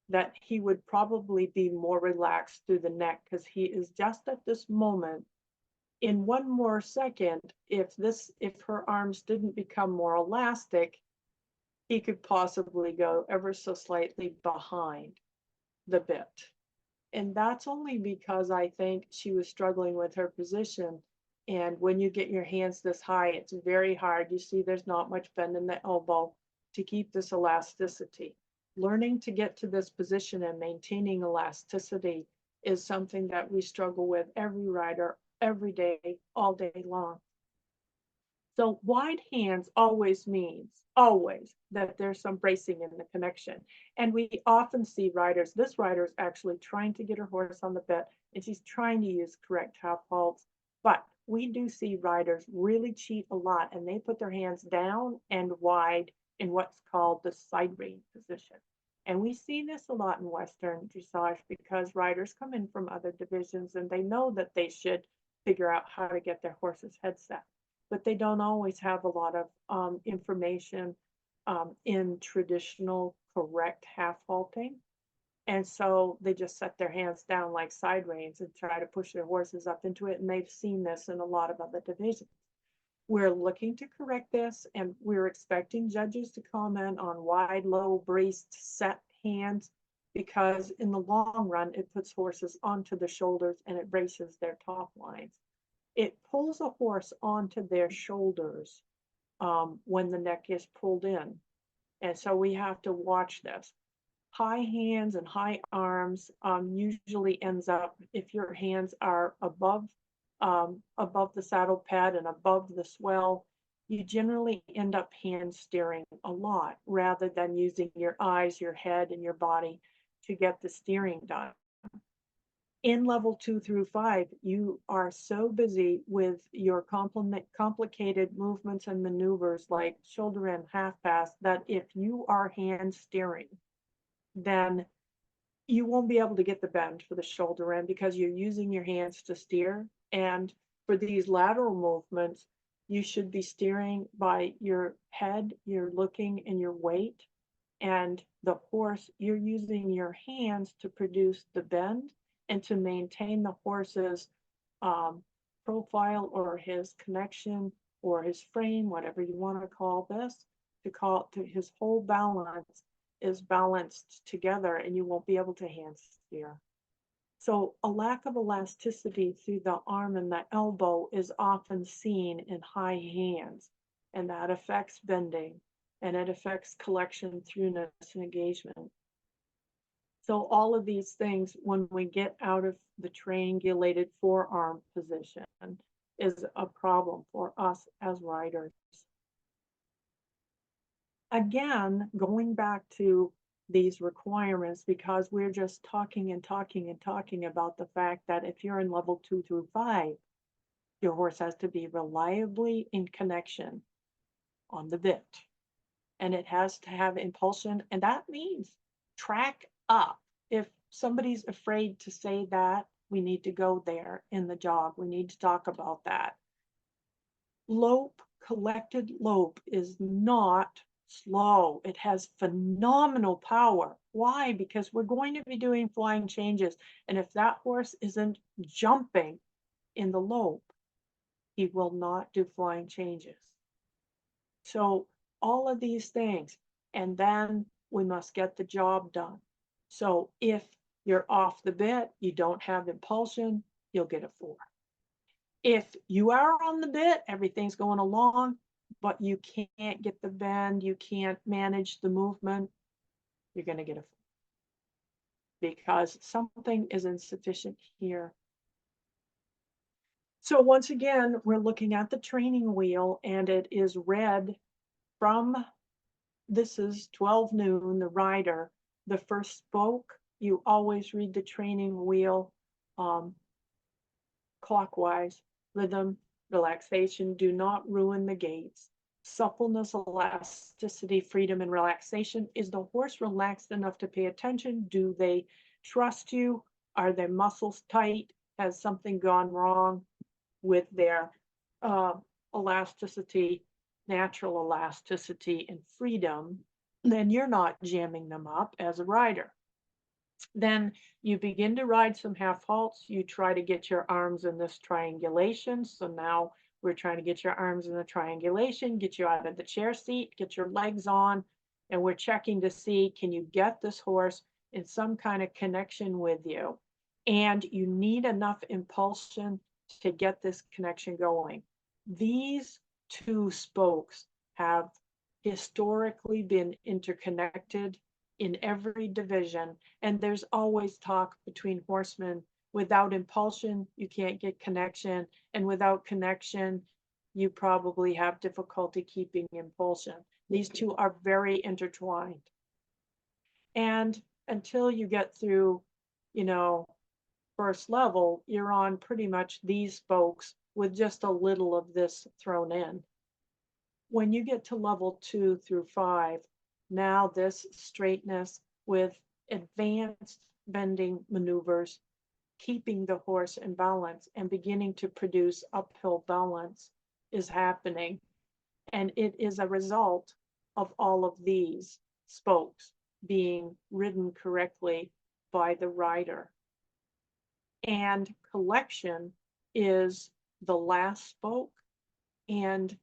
that he would probably be more relaxed through the neck, because he is just at this moment. In one more second, if her arms didn't become more elastic, he could possibly go ever so slightly behind the bit. And that's only because I think she was struggling with her position. And when you get your hands this high, it's very hard. You see, there's not much bend in the elbow to keep this elasticity. Learning to get to this position and maintaining elasticity is something that we struggle with every rider, every day, all day long. So wide hands always means, always, that there's some bracing in the connection. And we often see riders, this rider is actually trying to get her horse on the bit, and she's trying to use correct half halts. But we do see riders really cheat a lot, and they put their hands down and wide in what's called the side rein position. And we see this a lot in Western dressage because riders come in from other divisions and they know that they should figure out how to get their horse's head set, but they don't always have a lot of information in traditional correct half halting. And so they just set their hands down like side reins and try to push their horses up into it. And they've seen this in a lot of other divisions. We're looking to correct this, and we're expecting judges to comment on wide, low, braced, set hands, because in the long run, it puts horses onto the shoulders and it braces their top lines. It pulls a horse onto their shoulders when the neck is pulled in. And so we have to watch this. High hands and high arms usually ends up, if your hands are above the saddle pad and above the swell, you generally end up hand steering a lot rather than using your eyes, your head, and your body to get the steering done. In level 2 through 5, you are so busy with your complicated movements and maneuvers like shoulder in, half pass, that if you are hand steering, then you won't be able to get the bend for the shoulder in because you're using your hands to steer. And for these lateral movements, you should be steering by your head, your looking, and your weight. And the horse, you're using your hands to produce the bend and to maintain the horse's profile or his connection or his frame, whatever you want to call this, to his whole balance is balanced together, and you won't be able to hand steer. So a lack of elasticity through the arm and the elbow is often seen in high hands, and that affects bending, and it affects collection, throughness, and engagement. So all of these things, when we get out of the triangulated forearm position, is a problem for us as riders. Again, going back to these requirements because we're just talking and talking and talking about the fact that if you're in level 2 through 5, your horse has to be reliably in connection on the bit, and it has to have impulsion, and that means track up. If somebody's afraid to say that, we need to go there in the jog. We need to talk about that. Lope, collected lope, is not slow. It has phenomenal power. Why? Because we're going to be doing flying changes. And if that horse isn't jumping in the lope, he will not do flying changes. So all of these things, and then we must get the job done. So if you're off the bit, you don't have impulsion, you'll get a 4. If you are on the bit, everything's going along, but you can't get the bend, you can't manage the movement, you're going to get a 4 because something is insufficient here. So once again, we're looking at the training wheel, and it is read from, this is 12 noon, the rider, the first spoke. You always read the training wheel clockwise. Rhythm, relaxation, do not ruin the gaits. Suppleness, elasticity, freedom, and relaxation. Is the horse relaxed enough to pay attention? Do they trust you? Are their muscles tight? Has something gone wrong with their elasticity, natural elasticity, and freedom? Then you're not jamming them up as a rider. Then you begin to ride some half halts. You try to get your arms in this triangulation. So now we're trying to get your arms in the triangulation, get you out of the chair seat, get your legs on, and we're checking to see, can you get this horse in some kind of connection with you? And you need enough impulsion to get this connection going. These two spokes have historically been interconnected in every division, and there's always talk between horsemen. Without impulsion, you can't get connection, and without connection, you probably have difficulty keeping impulsion. These two are very intertwined. And until you get through, first level, you're on pretty much these spokes with just a little of this thrown in. When you get to level 2 through 5, now this straightness with advanced bending maneuvers, keeping the horse in balance and beginning to produce uphill balance is happening. And it is a result of all of these spokes being ridden correctly by the rider. And collection is the last spoke, and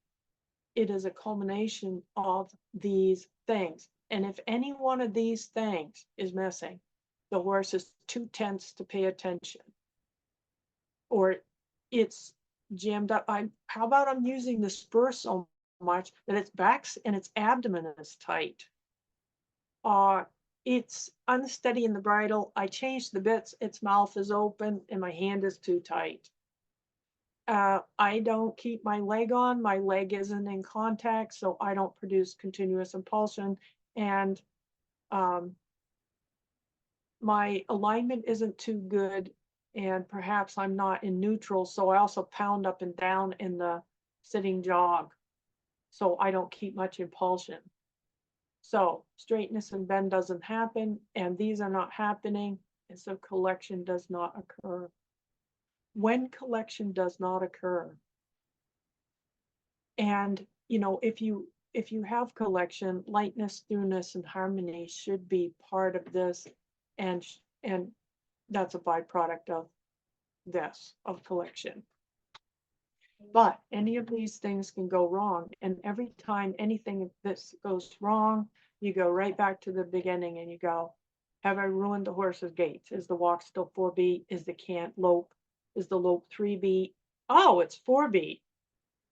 it is a culmination of these things. And if any one of these things is missing, the horse is too tense to pay attention, or it's jammed up. How about I'm using the spur so much that its back and its abdomen is tight? It's unsteady in the bridle. I changed the bits, its mouth is open, and my hand is too tight. I don't keep my leg on, my leg isn't in contact, so I don't produce continuous impulsion, and my alignment isn't too good, and perhaps I'm not in neutral, so I also pound up and down in the sitting jog, so I don't keep much impulsion. So straightness and bend doesn't happen, and these are not happening, and so collection does not occur. When collection does not occur, and if you have collection, lightness, throughness, and harmony should be part of this, and that's a byproduct of this, of collection. But any of these things can go wrong, and every time anything of this goes wrong, you go right back to the beginning and you go, have I ruined the horse's gaits? Is the walk still 4 beat? Is the cant lope? Is the lope 3 beat? Oh, it's 4 beat.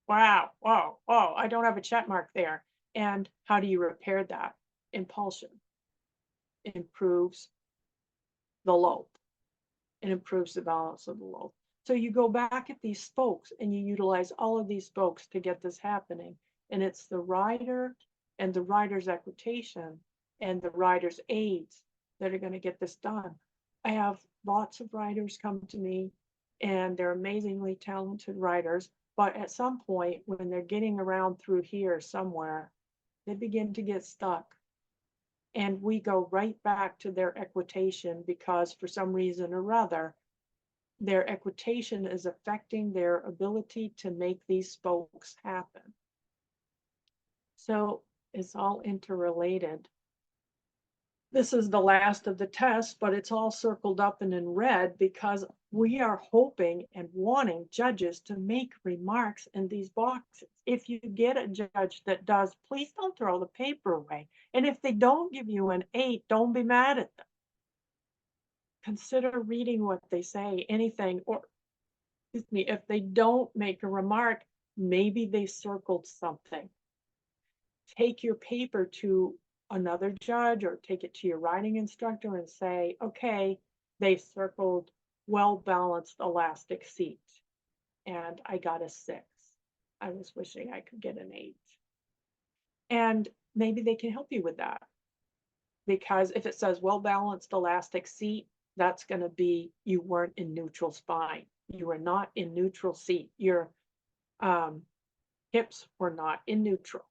Wow, oh, I don't have a check mark there. And how do you repair that? Impulsion improves the lope. It improves the balance of the lope. So you go back at these spokes and you utilize all of these spokes to get this happening. And it's the rider and the rider's equitation and the riders' aides that are going to get this done. I have lots of riders come to me, and they're amazingly talented riders. But at some point, when they're getting around through here somewhere, they begin to get stuck. And we go right back to their equitation because for some reason or other, their equitation is affecting their ability to make these spokes happen. So it's all interrelated. This is the last of the tests, but it's all circled up and in red because we are hoping and wanting judges to make remarks in these boxes. If you get a judge that does, please don't throw the paper away. And if they don't give you an 8, don't be mad at them. Consider reading what they say, anything, or excuse me, if they don't make a remark, maybe they circled something. Take your paper to another judge or take it to your riding instructor and say, okay, they circled well-balanced elastic seat and I got a 6. I was wishing I could get an 8. And maybe they can help you with that. Because if it says well-balanced elastic seat, that's going to be you weren't in neutral spine. You were not in neutral seat. Your hips were not in neutral.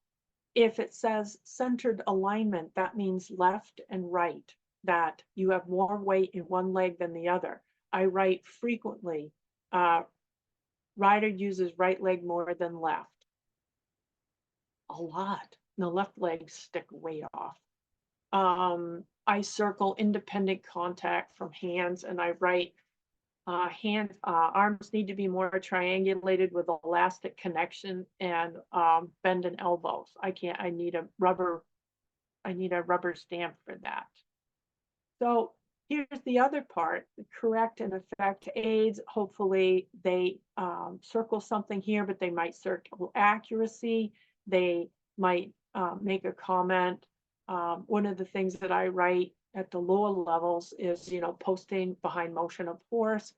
If it says centered alignment, that means left and right, that you have more weight in one leg than the other. I write frequently, rider uses right leg more than left. A lot. The left legs stick way off. I circle independent contact from hands and I write arms need to be more triangulated with elastic connection and bend in elbows. I need a rubber stamp for that. So here's the other part, the correct and effect aids. Hopefully they circle something here, but they might circle accuracy. They might make a comment. One of the things that I write at the lower levels is, posting behind motion of horse,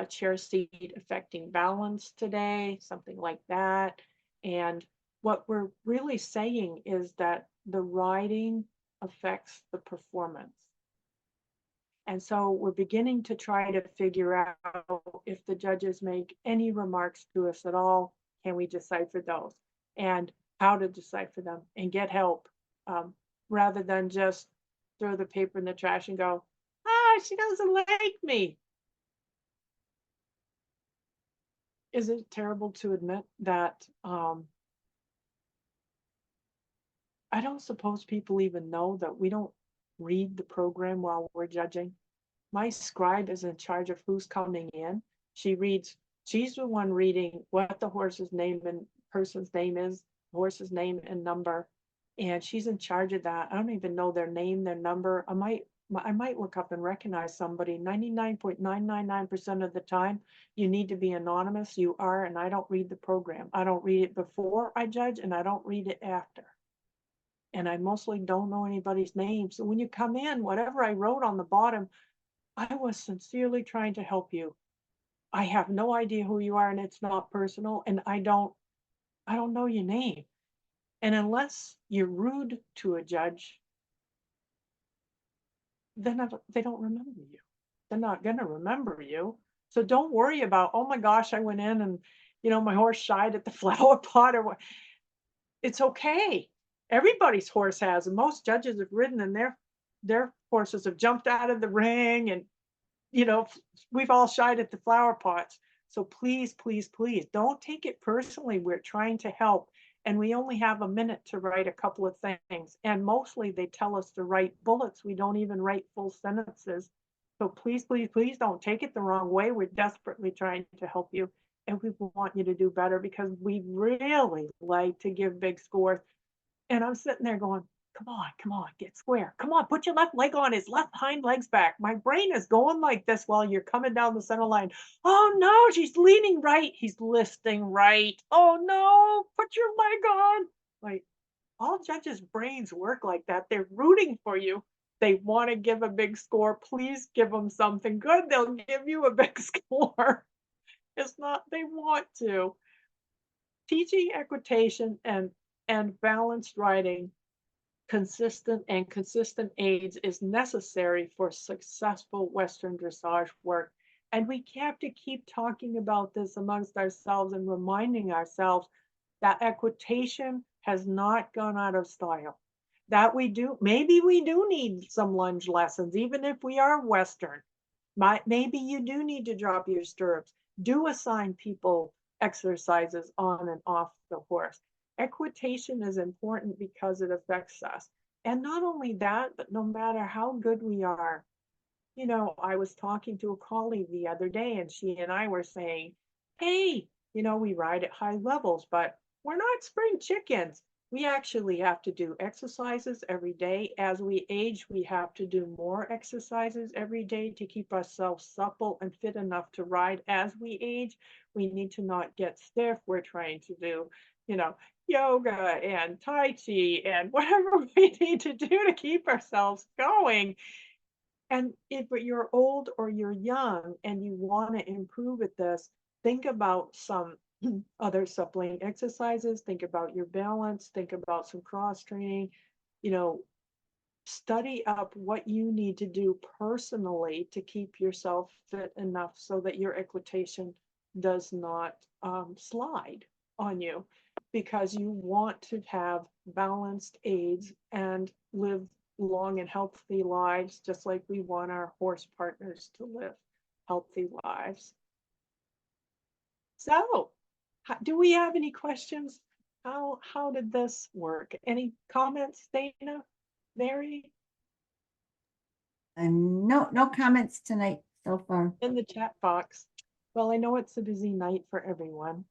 chair seat affecting balance today, something like that. And what we're really saying is that the riding affects the performance. And so we're beginning to try to figure out if the judges make any remarks to us at all, can we decipher those and how to decipher them and get help rather than just throw the paper in the trash and go, she doesn't like me. Is it terrible to admit that I don't suppose people even know that we don't read the program while we're judging? My scribe is in charge of who's coming in. She's the one reading what the horse's name and person's name is, horse's name and number. And she's in charge of that. I don't even know their name, their number. I might look up and recognize somebody. 99.999% of the time, you need to be anonymous. You are, and I don't read the program. I don't read it before I judge, and I don't read it after. And I mostly don't know anybody's name. So when you come in, whatever I wrote on the bottom, I was sincerely trying to help you. I have no idea who you are, and it's not personal, and I don't know your name. And unless you're rude to a judge, then they don't remember you. They're not going to remember you. So don't worry about, oh my gosh, I went in and, my horse shied at the flower pot or what. It's okay. Everybody's horse has, and most judges have ridden and their horses have jumped out of the ring and, we've all shied at the flower pots. So please, please, please don't take it personally. We're trying to help. And we only have a minute to write a couple of things. And mostly they tell us to write bullets. We don't even write full sentences. So please, please, please don't take it the wrong way. We're desperately trying to help you. And we want you to do better because we really like to give big scores. And I'm sitting there going, come on, get square. Come on, put your left leg on his left hind legs back. My brain is going like this while you're coming down the center line. Oh no, she's leaning right. He's listing right. Oh no, put your leg on. Like, all judges' brains work like that. They're rooting for you. They want to give a big score. Please give them something good. They'll give you a big score. It's not, they want to. Teaching equitation and balanced riding consistent aids is necessary for successful Western dressage work. And we have to keep talking about this amongst ourselves and reminding ourselves that equitation has not gone out of style. That maybe we do need some lunge lessons, even if we are Western. Maybe you do need to drop your stirrups. Do assign people exercises on and off the horse. Equitation is important because it affects us. And not only that, but no matter how good we are, I was talking to a colleague the other day and she and I were saying, hey, we ride at high levels, but we're not spring chickens. We actually have to do exercises every day. As we age, we have to do more exercises every day to keep ourselves supple and fit enough to ride as we age. We need to not get stiff. We're trying to do, you know, yoga and Tai Chi and whatever we need to do to keep ourselves going. And if you're old or you're young and you want to improve at this, think about some other suppling exercises, think about your balance, think about some cross training, you know, study up what you need to do personally to keep yourself fit enough so that your equitation does not slide on you, because you want to have balanced aids and live long and healthy lives, just like we want our horse partners to live healthy lives. So, do we have any questions? How did this work? Any comments, Dana, Mary? No comments tonight so far. In the chat box. Well, I know it's a busy night for everyone.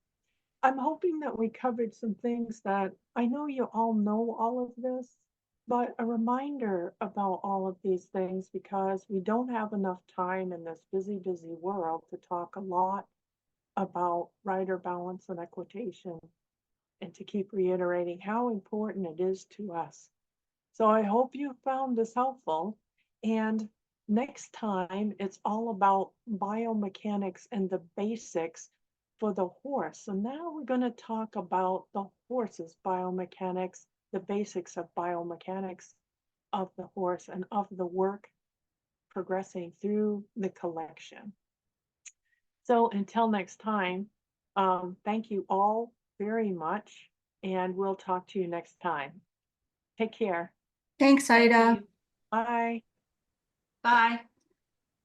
I'm hoping that we covered some things that I know you all know all of this, but a reminder about all of these things, because we don't have enough time in this busy, busy world to talk a lot about rider balance and equitation, and to keep reiterating how important it is to us. So I hope you found this helpful. And next time, it's all about biomechanics and the basics for the horse. So now we're going to talk about the horse's biomechanics, the basics of biomechanics of the horse and of the work progressing through the collection. So until next time, thank you all very much, and we'll talk to you next time. Take care. Thanks, Ida. Bye. Bye.